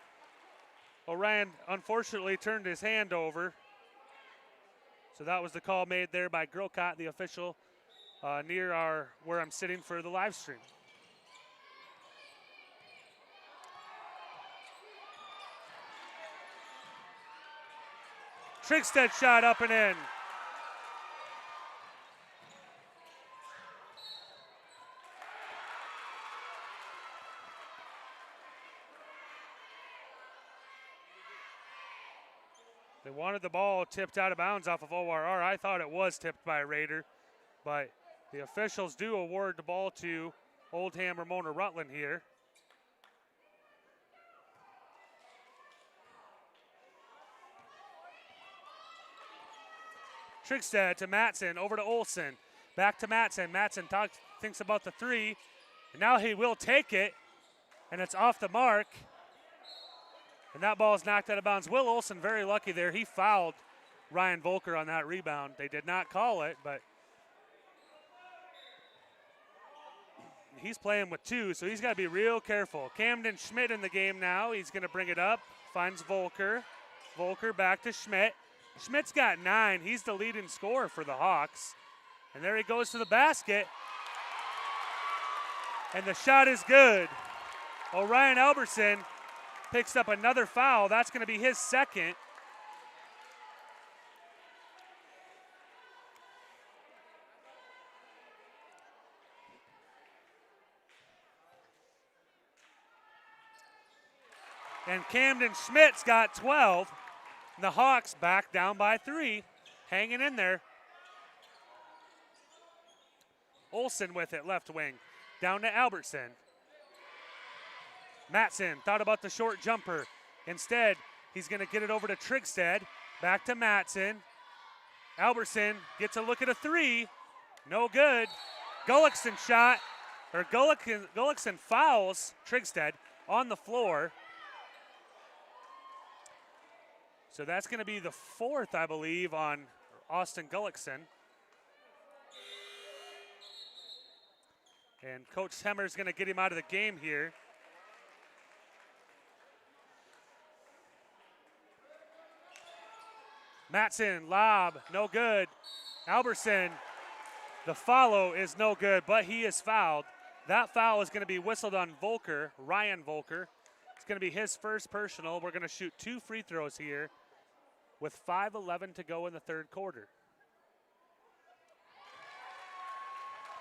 Orion unfortunately turned his hand over. So that was the call made there by Grocott, the official, near where I'm sitting for the live stream. Trigstead shot up and in. They wanted the ball tipped out of bounds off of ORR. I thought it was tipped by a Raider, but the officials do award the ball to Oldham Ramona Rutland here. Trigstead to Matson, over to Olsen. Back to Matson. Matson thinks about the three, and now he will take it, and it's off the mark. And that ball is knocked out of bounds. Will Olsen very lucky there. He fouled Ryan Volker on that rebound. They did not call it, but he's playing with two, so he's got to be real careful. Camden Schmidt in the game now. He's going to bring it up. Finds Volker. Volker back to Schmidt. Schmidt's got 9. He's the leading scorer for the Hawks. And there he goes to the basket. And the shot is good. Orion Albertson picks up another foul. That's going to be his second. And Camden Schmidt's got 12. And the Hawks back down by 3. Hanging in there. Olsen with it, left wing. Down to Albertson. Matson thought about the short jumper. Instead, he's going to get it over to Trigstead. Back to Matson. Albertson gets a look at a 3. No good. Gullickson shot, or Gullickson fouls Trigstead on the floor. So that's going to be the 4th, I believe, on Austin Gullickson. And Coach Hemmer's going to get him out of the game here. Matson, lob, no good. Albertson, the follow is no good, but he is fouled. That foul is going to be whistled on Volker, Ryan Volker. It's going to be his first personal. We're going to shoot 2 free throws here with 5:11 to go in the third quarter.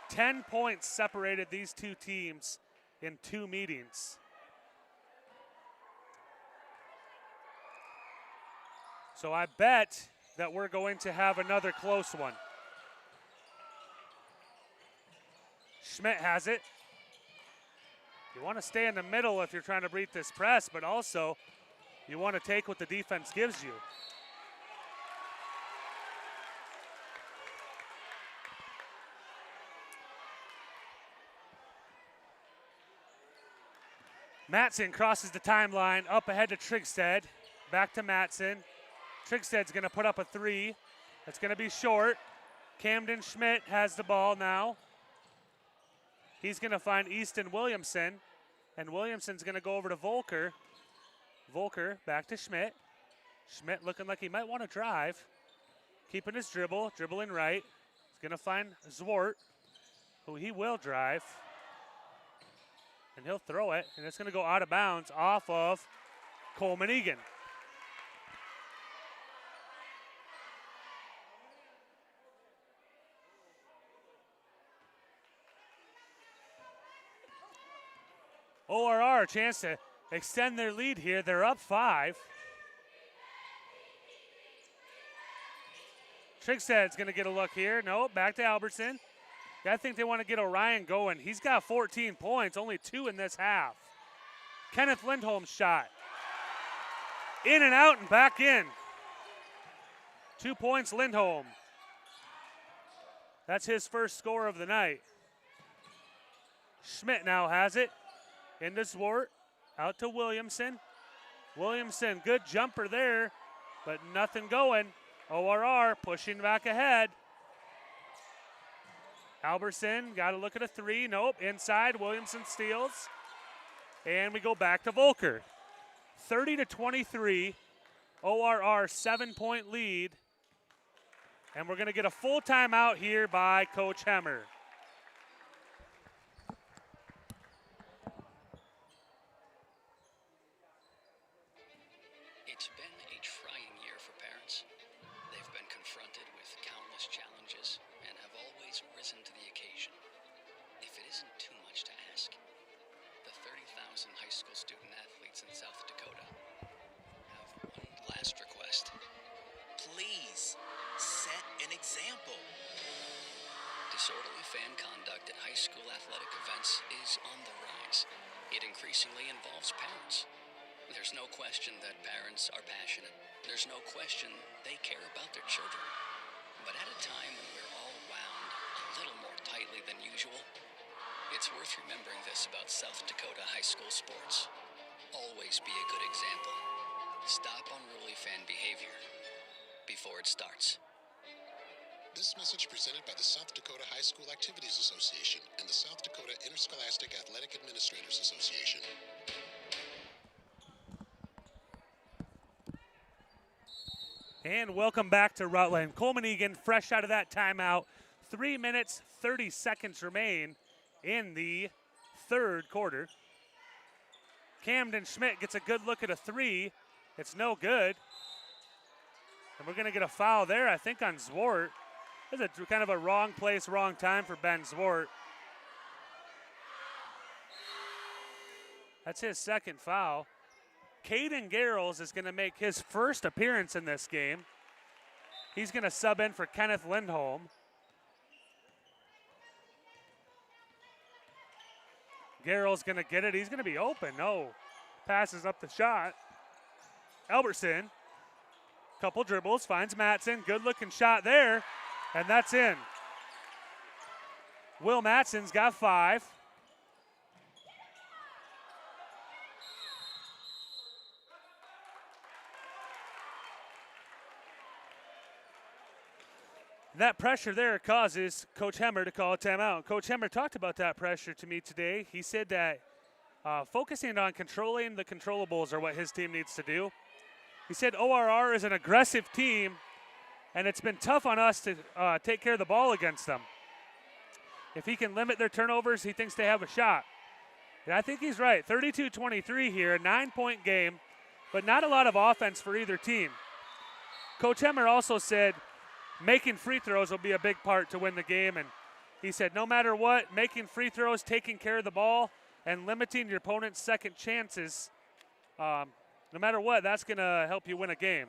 10 points separated these two teams in 2 meetings. So I bet that we're going to have another close one. Schmidt has it. You want to stay in the middle if you're trying to beat this press, but also you want to take what the defense gives you. Matson crosses the timeline, up ahead to Trigstead. Back to Matson. Trigstead's going to put up a 3. It's going to be short. Camden Schmidt has the ball now. He's going to find Easton Williamson, and Williamson's going to go over to Volker. Volker back to Schmidt. Schmidt looking like he might want to drive. Keeping his dribble, dribbling right. He's going to find Zwart, who he will drive. And he'll throw it, and it's going to go out of bounds off of Colman-Egan. ORR, a chance to extend their lead here. They're up 5. Trigstad's going to get a look here. No, back to Albertson. I think they want to get Orion going. He's got 14 points, only 2 in this half. Kenneth Lindholm's shot. In and out and back in. 2 points, Lindholm. That's his first score of the night. Schmidt now has it. Into Zwart, out to Williamson. Williamson, good jumper there, but nothing going. ORR pushing back ahead. Albertson got to look at a 3. Nope, inside. Williamson steals. And we go back to Volker. 30-23. ORR 7-point lead And we're going to get a full timeout here by Coach Hemmer. It's been a trying year for parents. They've been confronted with countless challenges and have always risen to the occasion. If it isn't too much to ask, the 30,000 high school student athletes in South Dakota have one last request. Please, set an example. Disorderly fan conduct at high school athletic events is on the rise. It increasingly involves parents. There's no question that parents are passionate. There's no question they care about their children. But at a time when we're all wound a little more tightly than usual, it's worth remembering this about South Dakota high school sports. Always be a good example. Stop unruly fan behavior before it starts. This message presented by the South Dakota High School Activities Association and the South Dakota Interscholastic Athletic Administrators Association. And welcome back to Rutland. Colman-Egan fresh out of that timeout. 3 minutes, 30 seconds remain in the third quarter. Camden Schmidt gets a good look at a three. It's no good. And we're going to get a foul there, I think, on Zwart. It's a kind of a wrong place, wrong time for Ben Zwart. That's his second foul. Caden Garrels is going to make his first appearance in this game. He's going to sub in for Kenneth Lindholm. Garrels going to get it. He's going to be open. No. Passes up the shot. Albertson. Couple dribbles. Finds Matson. Good looking shot there. And that's in. Will Matson's got 5. That pressure there causes Coach Hemmer to call a timeout. Coach Hemmer talked about that pressure to me today. He said that focusing on controlling the controllables are what his team needs to do. He said ORR is an aggressive team, and it's been tough on us to take care of the ball against them. If he can limit their turnovers, he thinks they have a shot. And I think he's right. 32-23 here, a 9-point game, but not a lot of offense for either team. Coach Hemmer also said making free throws will be a big part to win the game, and he said no matter what, making free throws, taking care of the ball, and limiting your opponent's second chances, no matter what, that's going to help you win a game.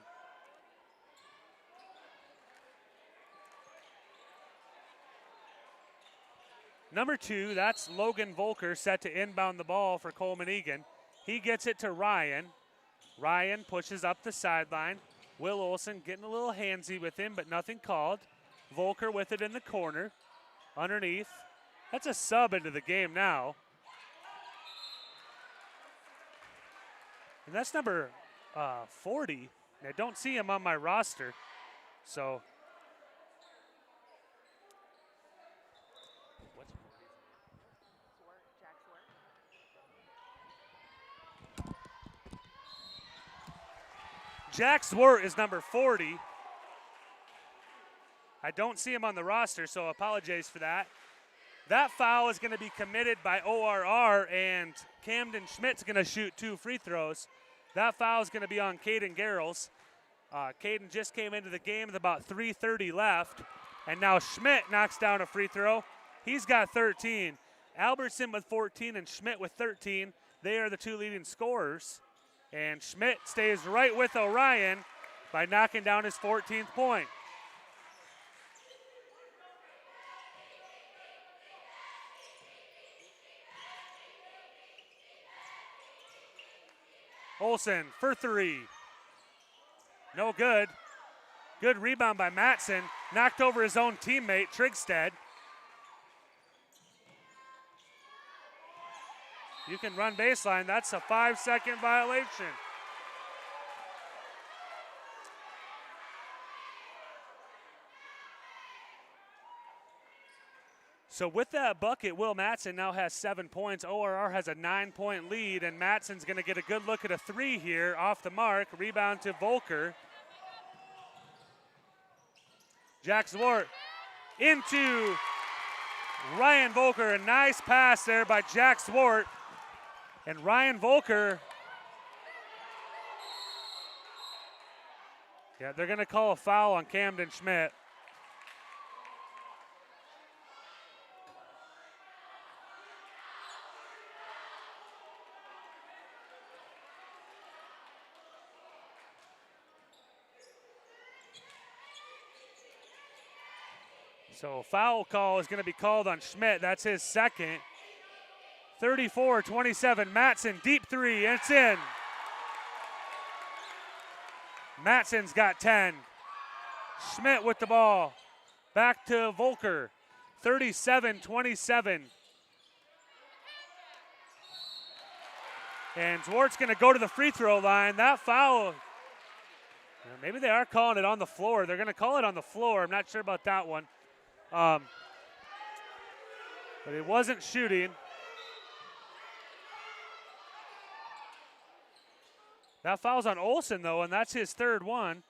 Number 2, that's Logan Volker, set to inbound the ball for Colman-Egan. He gets it to Ryan. Ryan pushes up the sideline. Will Olson getting a little handsy with him, but nothing called. Volker with it in the corner. Underneath. That's a sub into the game now. And that's number 40. I don't see him on my roster. So Jack Zwart is number 40. I don't see him on the roster, so apologize for that. That foul is going to be committed by ORR, and Camden Schmidt's going to shoot 2 free throws. That foul is going to be on Caden Garrels. Caden just came into the game with about 3:30 left, and now Schmidt knocks down a free throw. He's got 13. Albertson with 14 and Schmidt with 13. They are the 2 leading scorers. And Schmidt stays right with Orion by knocking down his 14th point. Olsen for 3. No good. Good rebound by Matson. Knocked over his own teammate, Trigstead. You can run baseline. That's a 5-second violation. So with that bucket, Will Matson now has 7 points. ORR has a 9-point lead, and Matson's going to get a good look at a 3 here off the mark. Rebound to Volker. Jack Zwart into Ryan Volker. A nice pass there by Jack Zwart. And Ryan Volker, yeah, they're going to call a foul on Camden Schmidt. So foul call is going to be called on Schmidt. That's his second. 34-27, Matson, deep three, and it's in. Matson's got 10. Schmidt with the ball. Back to Volker, 37-27. And Zwart's going to go to the free throw line. That foul, maybe they are calling it on the floor. They're going to call it on the floor. I'm not sure about that one. But it wasn't shooting. That foul's on Olsen, though, and that's his third one.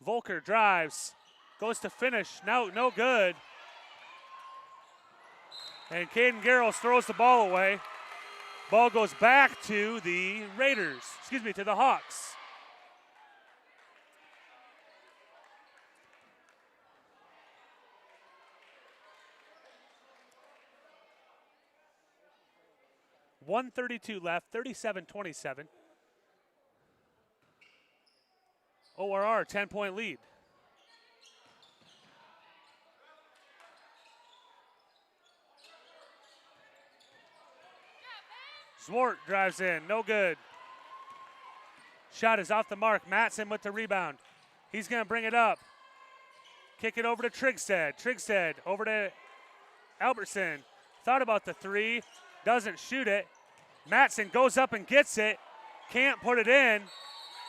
Volker drives, goes to finish. No good. And Caden Garrels throws the ball away. Ball goes back to the Raiders, to the Hawks. .132 left, 37-27. ORR, 10-point lead. Zwart drives in, no good. Shot is off the mark. Matson with the rebound. He's going to bring it up. Kick it over to Trigstead. Trigstead over to Albertson. Thought about the three, doesn't shoot it. Matson goes up and gets it. Can't put it in.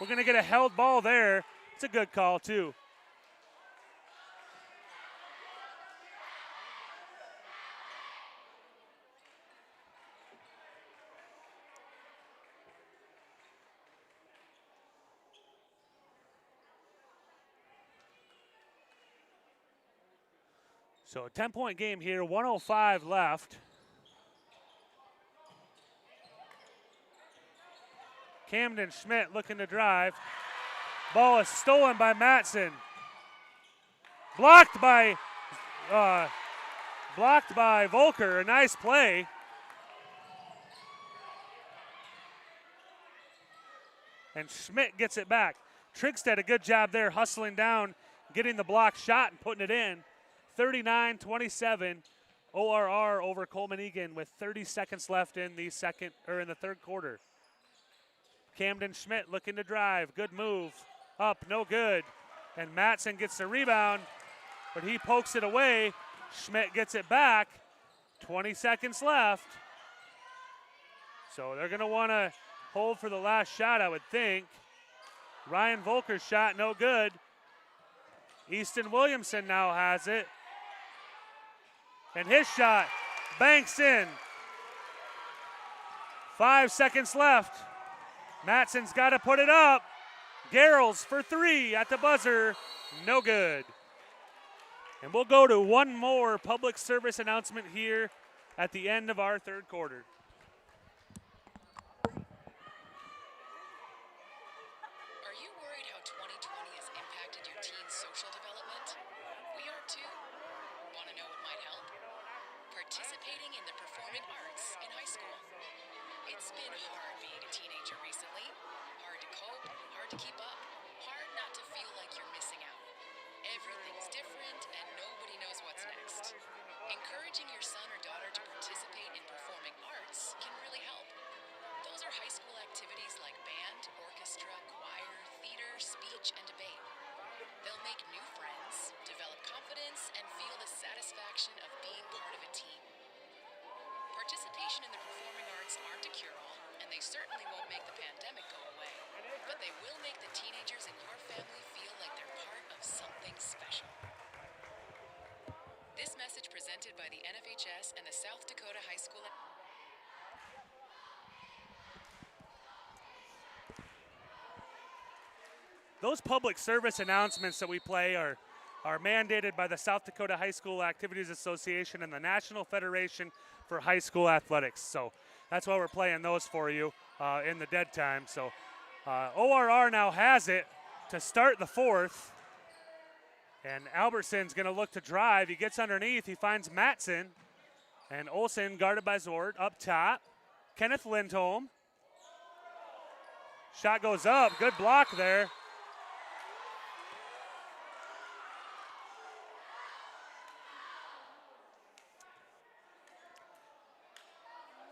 We're going to get a held ball there. It's a good call, too. So a 10-point game here, 1:05 left. Camden Schmidt looking to drive. Ball is stolen by Matson. Blocked by Volker. A nice play. And Schmidt gets it back. Trigstead, a good job there, hustling down, getting the block shot and putting it in. 39-27, ORR over Colman-Egan with 30 seconds left in the third quarter. Camden Schmidt looking to drive. Good move. Up, no good. And Matson gets the rebound, but he pokes it away. Schmidt gets it back. 20 seconds left. So they're going to want to hold for the last shot, I would think. Ryan Volker's shot, no good. Easton Williamson now has it. And his shot banks in. 5 seconds left. Matson's got to put it up. Garrels for three at the buzzer. No good. And we'll go to one more public service announcement here at the end of our third quarter. Are you worried how 2020 has impacted your teen's social development? We are too. Want to know what might help? Participating in the performing arts in high school. It's been hard being a teenager recently. Hard to cope, hard to keep up, hard not to feel like you're missing out. Everything's different and nobody knows what's next. Encouraging your son or daughter to participate in performing arts can really help. Those are high school activities like band, orchestra, choir, theater, speech, and debate. They'll make new friends, develop confidence, and feel the satisfaction of being part of a team. Participation in the performing arts aren't a cure-all, and they certainly won't make the pandemic go away. But they will make the teenagers in your family feel like they're part of something special. This message presented by the NFHS and the South Dakota High School. Those public service announcements that we play are are mandated by the South Dakota High School Activities Association and the National Federation for High School Athletics. So that's why we're playing those for you in the dead time. So ORR now has it to start the fourth. And Albertson's going to look to drive. He gets underneath. He finds Matson. And Olsen guarded by Zwart up top. Kenneth Lindholm. Shot goes up. Good block there.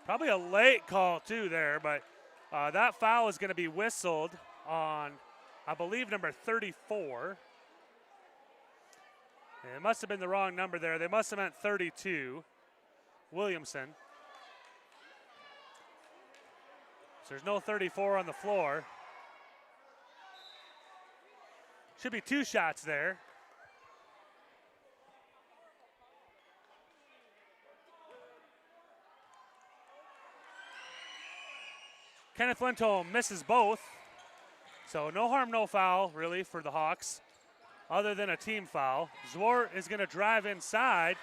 Probably a late call, too, there, but that foul is going to be whistled on, I believe, number 34. And it must have been the wrong number there. They must have meant 32, Williamson. So there's no 34 on the floor. Should be 2 shots there. Kenneth Lindholm misses both. So no harm, no foul, really, for the Hawks, other than a team foul. Zwart is going to drive inside.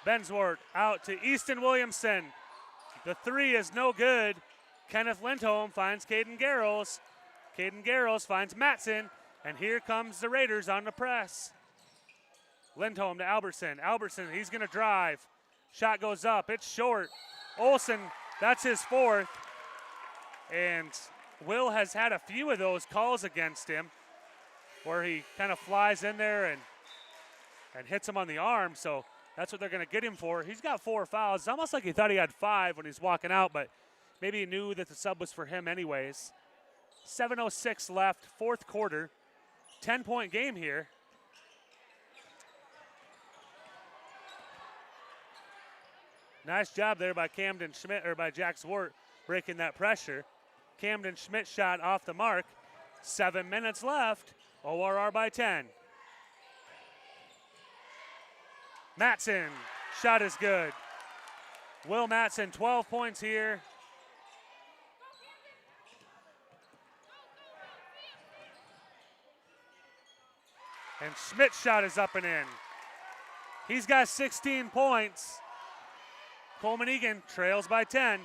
Ben Zwart out to Easton Williamson. The 3 is no good. Kenneth Lindholm finds Caden Garrels. Caden Garrels finds Matson. And here comes the Raiders on the press. Lindholm to Albertson. Albertson, he's going to drive. Shot goes up. It's short. Olsen, that's his 4th. And Will has had a few of those calls against him where he kind of flies in there and hits him on the arm. So that's what they're going to get him for. He's got 4 fouls. It's almost like he thought he had 5 when he's walking out, but maybe he knew that the sub was for him anyways. 7:06 left, 4th quarter. 10-point game here. Nice job there by Camden Schmidt, or by Jack Zwart, breaking that pressure. Camden Schmidt shot off the mark. 7 minutes left. ORR by 10. Matson, shot is good. Will Matson, 12 points here. And Schmidt's shot is up and in. He's got 16 points. Colman-Egan trails by 10.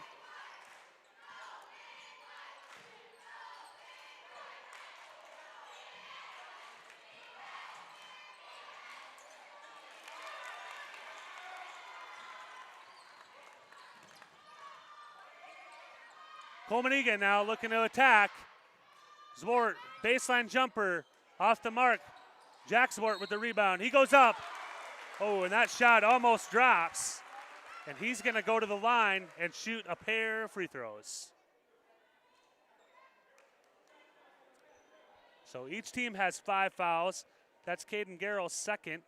Colman-Egan now looking to attack. Zwart, baseline jumper, off the mark. Jack Zwart with the rebound. He goes up. Oh, and that shot almost drops. And he's going to go to the line and shoot a pair of free throws. So each team has 5 fouls. That's Caden Garrell's 2nd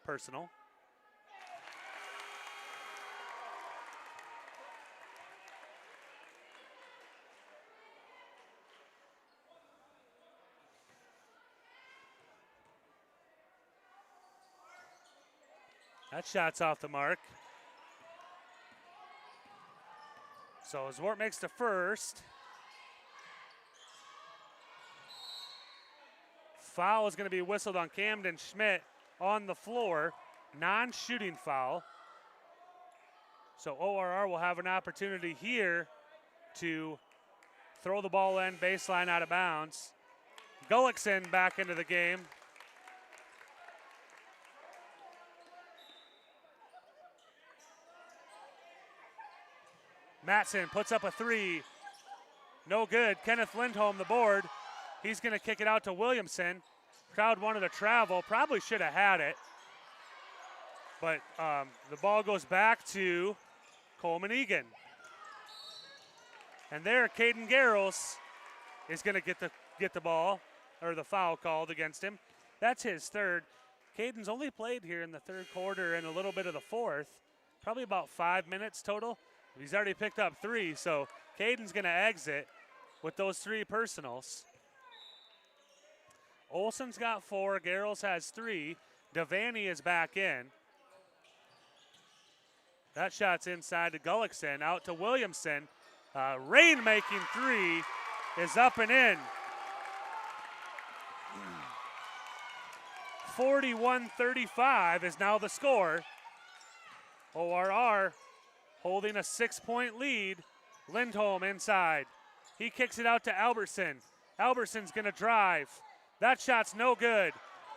personal. That shot's off the mark. So Zwart makes the first. Foul is going to be whistled on Camden Schmidt on the floor. Non-shooting foul. So ORR will have an opportunity here to throw the ball in, baseline out of bounds. Gullickson back into the game. Matson puts up a 3. No good. Kenneth Lindholm, the board. He's going to kick it out to Williamson. Crowd wanted to travel. Probably should have had it. But the ball goes back to Colman-Egan. And there, Caden Garrels is going to get the ball, or the foul called against him. That's his 3rd. Caden's only played here in the 3rd quarter and a little bit of the 4th. Probably about 5 minutes total. He's already picked up 3, so Caden's going to exit with those 3 personals. Olsen's got 4. Garrels has 3. Devaney is back in. That shot's inside to Gullickson. Out to Williamson. Rain-making 3 is up and in. 41-35 is now the score. ORR holding a 6-point lead. Lindholm inside. He kicks it out to Albertson. Albertson's going to drive. That shot's no good.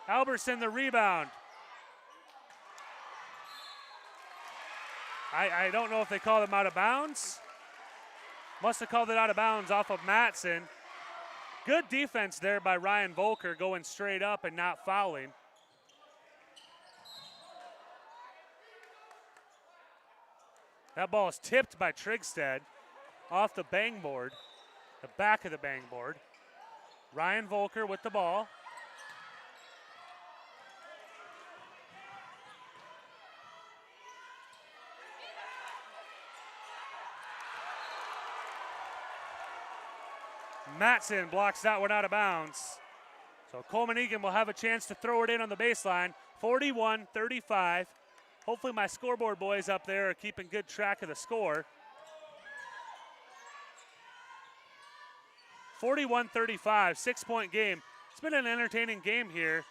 Albertson the rebound. I don't know if they called him out of bounds. Must have called it out of bounds off of Matson. Good defense there by Ryan Volker, going straight up and not fouling. That ball is tipped by Trigstead off the bang board, the back of the bang board. Ryan Volker with the ball. Matson blocks that one out of bounds. So Colman-Egan will have a chance to throw it in on the baseline. 41-35. Hopefully my scoreboard boys up there are keeping good track of the score. 41-35, 6-point game. It's been an entertaining game here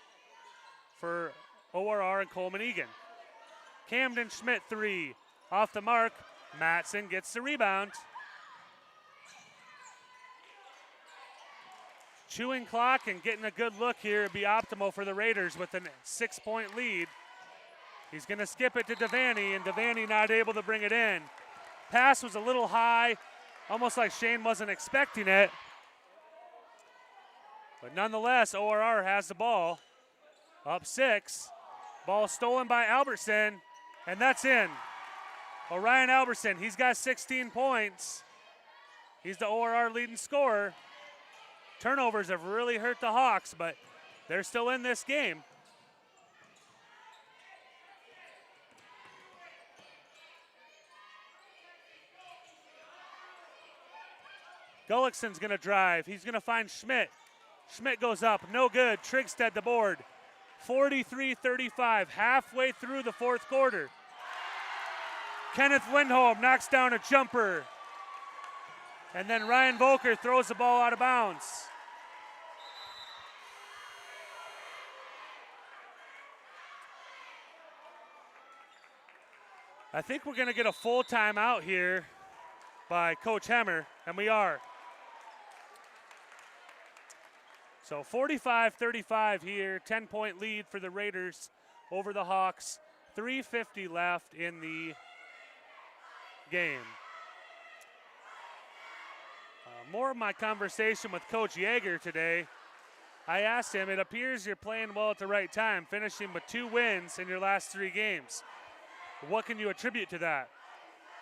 for ORR and Colman-Egan. Camden Schmidt 3. Off the mark. Matson gets the rebound. Chewing clock and getting a good look here would be optimal for the Raiders with a 6-point lead. He's going to skip it to Devaney, and Devaney not able to bring it in. Pass was a little high, almost like Shane wasn't expecting it. But nonetheless, ORR has the ball. Up 6. Ball stolen by Albertson, and that's in. Orion Albertson, he's got 16 points. He's the ORR leading scorer. Turnovers have really hurt the Hawks, but they're still in this game. Gullickson's going to drive. He's going to find Schmidt. Schmidt goes up. No good. Trigstead the board. 43-35, halfway through the fourth quarter. Kenneth Lindholm knocks down a jumper. And then Ryan Volker throws the ball out of bounds. I think we're going to get a full timeout here by Coach Hemmer, and we are. So 45-35 here, 10-point lead for the Raiders over the Hawks. 3:50 left in the game. More of my conversation with Coach Yeager today. I asked him, it appears you're playing well at the right time, finishing with 2 wins in your last 3 games. What can you attribute to that?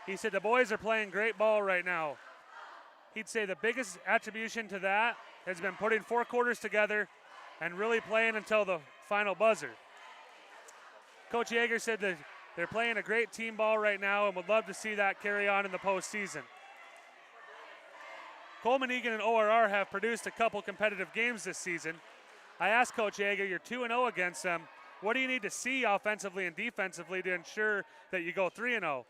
He said the boys are playing great ball right now. He'd say the biggest attribution to that has been putting 4 quarters together and really playing until the final buzzer. Coach Yeager said that they're playing a great team ball right now and would love to see that carry on in the postseason. Colman-Egan and ORR have produced a couple competitive games this season. I asked Coach Yeager, you're 2-0 against them. What do you need to see offensively and defensively to ensure that you go 3-0?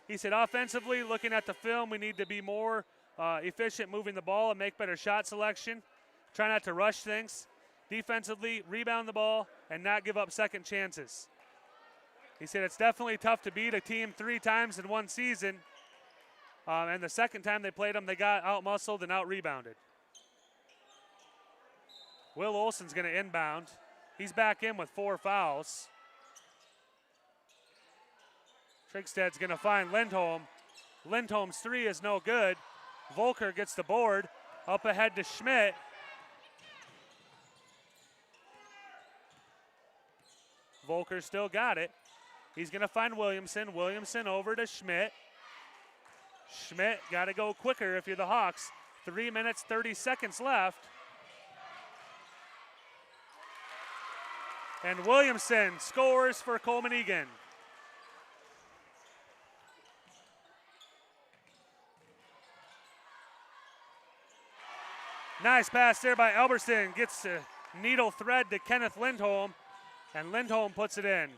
He said offensively, looking at the film, we need to be more efficient moving the ball and make better shot selection. Try not to rush things. Defensively, rebound the ball and not give up second chances. He said it's definitely tough to beat a team 3 times in one season. And the second time they played them, they got out-muscled and out-rebounded. Will Olson's going to inbound. He's back in with 4 fouls. Trigsted's going to find Lindholm. Lindholm's 3 is no good. Volker gets the board. Up ahead to Schmidt. Volker still got it. He's going to find Williamson. Williamson over to Schmidt. Schmidt got to go quicker if you're the Hawks. 3 minutes, 30 seconds left. And Williamson scores for Colman-Egan. Nice pass there by Albertson. Gets a needle thread to Kenneth Lindholm, and Lindholm puts it in.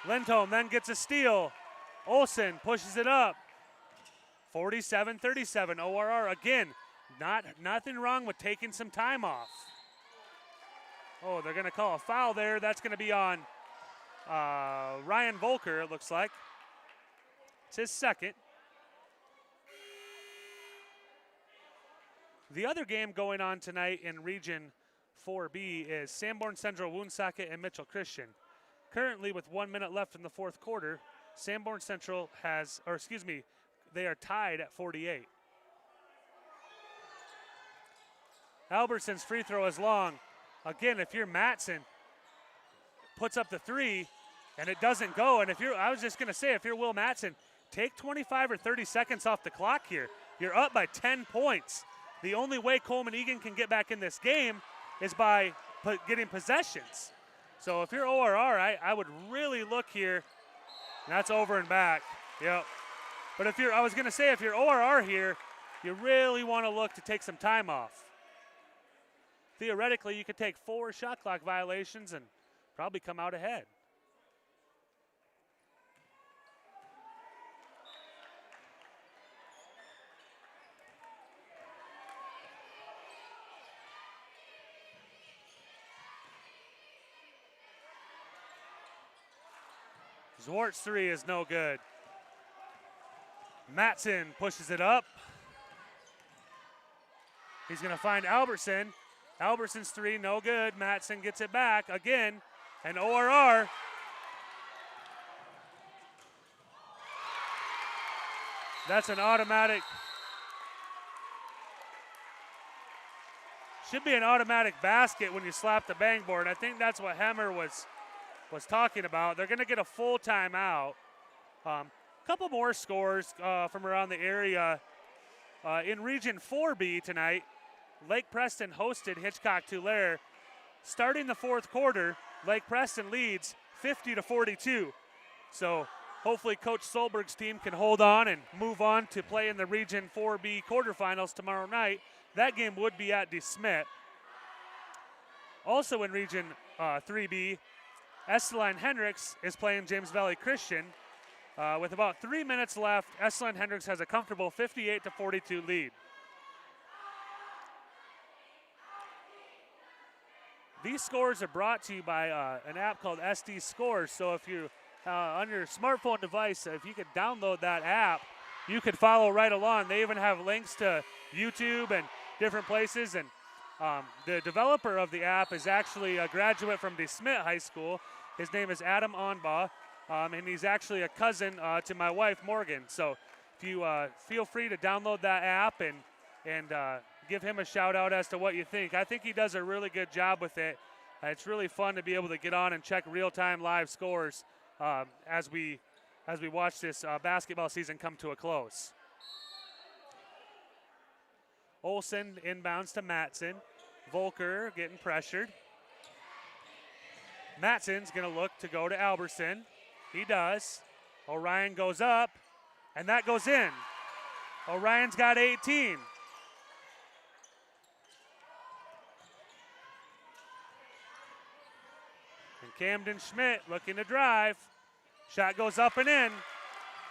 Lindholm then gets a steal. Olsen pushes it up. 47-37. ORR again. Nothing wrong with taking some time off. Oh, they're going to call a foul there. That's going to be on Ryan Volker, it looks like. It's his second. The other game going on tonight in Region 4B is Sanborn Central, Woonsocket, and Mitchell Christian. Currently, with 1 minute left in the fourth quarter, Sanborn Central they are tied at 48. Albertson's free throw is long. Again, if you're Matson, puts up the three, and it doesn't go. And if you're Will Matson, take 25 or 30 seconds off the clock here. You're up by 10 points. The only way Colman-Egan can get back in this game is by getting possessions. So if you're ORR, I would really look here. That's over and back. Yep. But if you're ORR here, you really want to look to take some time off. Theoretically, you could take 4 shot clock violations and probably come out ahead. Zwart's three is no good. Matson pushes it up. He's going to find Albertson. Albertson's three, no good. Matson gets it back again, and ORR. That's an automatic. Should be an automatic basket when you slap the bang board. I think that's what Hemmer was talking about. They're going to get a full timeout. Couple more scores from around the area. In Region 4B tonight, Lake Preston hosted Hitchcock-Tulare. Starting the fourth quarter, Lake Preston leads 50-42. So hopefully Coach Solberg's team can hold on and move on to play in the Region 4B quarterfinals tomorrow night. That game would be at DeSmit. Also in Region 3B, Esteline Hendricks is playing James Valley Christian. With about 3 minutes left, Esteline Hendricks has a comfortable 58-42 lead. These scores are brought to you by an app called SD Scores. So if you on your smartphone device, if you could download that app, you could follow right along. They even have links to YouTube and different places. And the developer of the app is actually a graduate from DeSmit High School. His name is Adam Onbaugh, and he's actually a cousin to my wife, Morgan. So if you feel free to download that app and give him a shout out as to what you think. I think he does a really good job with it. It's really fun to be able to get on and check real-time live scores as we watch this basketball season come to a close. Olsen inbounds to Matson. Volker getting pressured. Matson's going to look to go to Albertson. He does. Orion goes up, and that goes in. Orion's got 18. And Camden Schmidt looking to drive. Shot goes up and in.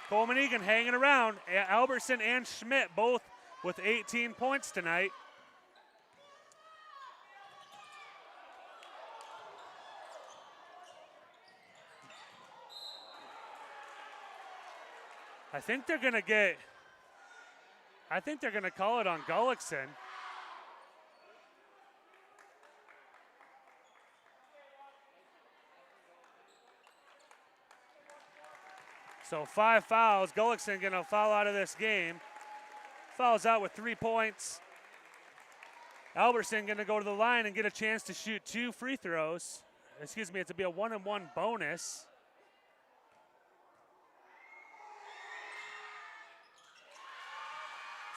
Colman-Egan hanging around. Albertson and Schmidt both with 18 points tonight. I think they're going to call it on Gullickson. So 5 fouls. Gullickson going to foul out of this game. Fouls out with 3 points. Albertson going to go to the line and get a chance to shoot 2 free throws. Excuse me, it's to be a 1-and-1 bonus.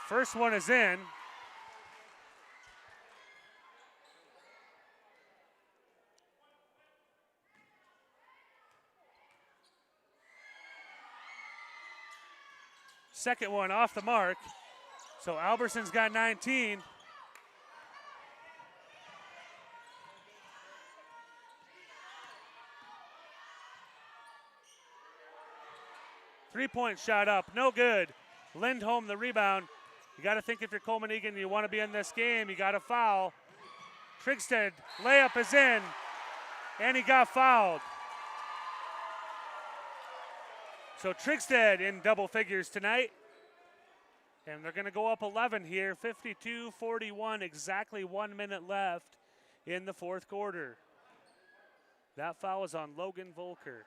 First one is in. Second one off the mark. So Albertson's got 19. Three-point shot up, no good. Lindholm the rebound. You got to think if you're Colman-Egan, you want to be in this game, you got to foul. Trigstead, layup is in, and he got fouled. So Trigstead in double figures tonight. And they're going to go up 11 here, 52-41, exactly 1 minute left in the fourth quarter. That foul is on Logan Volker.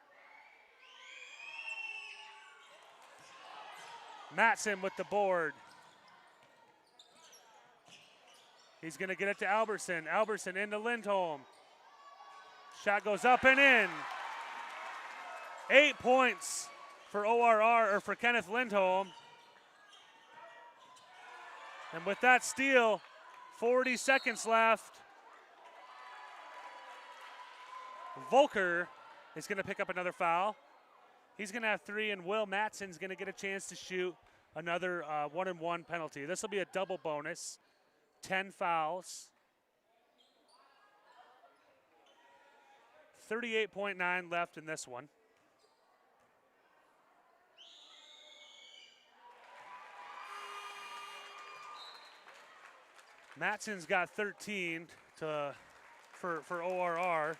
Matson with the board. He's going to get it to Alberson. Alberson into Lindholm. Shot goes up and in. 8 points for ORR, or for Kenneth Lindholm. And with that steal, 40 seconds left. Volker is going to pick up another foul. He's going to have 3, and Will Matson's going to get a chance to shoot another 1-and-1 penalty. This will be a double bonus, 10 fouls. 38.9 left in this one. Matson's got 13 for ORR.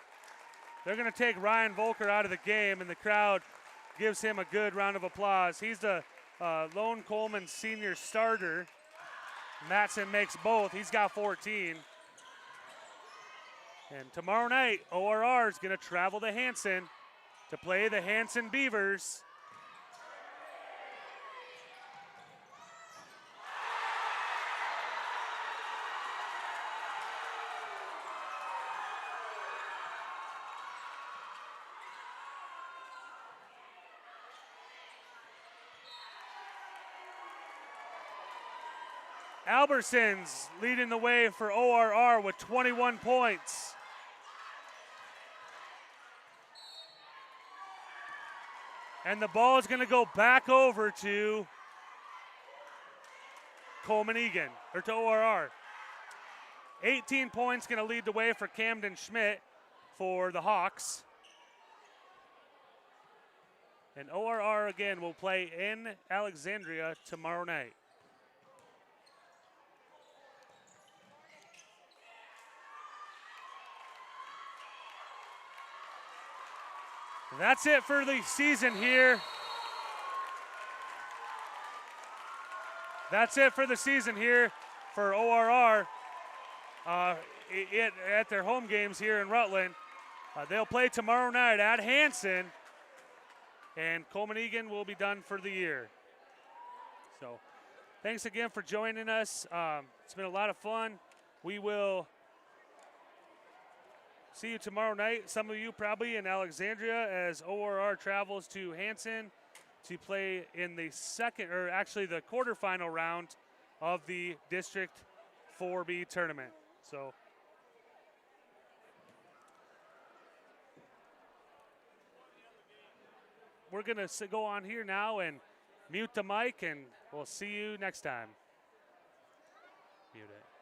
They're going to take Ryan Volker out of the game, and the crowd gives him a good round of applause. He's the lone Coleman senior starter. Matson makes both. He's got 14. And tomorrow night, ORR is going to travel to Hanson to play the Hanson Beavers. Alberson's leading the way for ORR with 21 points. And the ball is going to go back over to Colman-Egan, or to ORR. 18 points going to lead the way for Camden Schmidt for the Hawks. And ORR again will play in Alexandria tomorrow night. That's it for the season here. That's it for the season here for ORR at their home games here in Rutland. They'll play tomorrow night at Hanson, and Colman-Egan will be done for the year. So thanks again for joining us. It's been a lot of fun. We will see you tomorrow night. Some of you probably in Alexandria as ORR travels to Hanson to play in the the quarterfinal round of the District 4B tournament. So we're going to go on here now and mute the mic, and we'll see you next time. Mute it.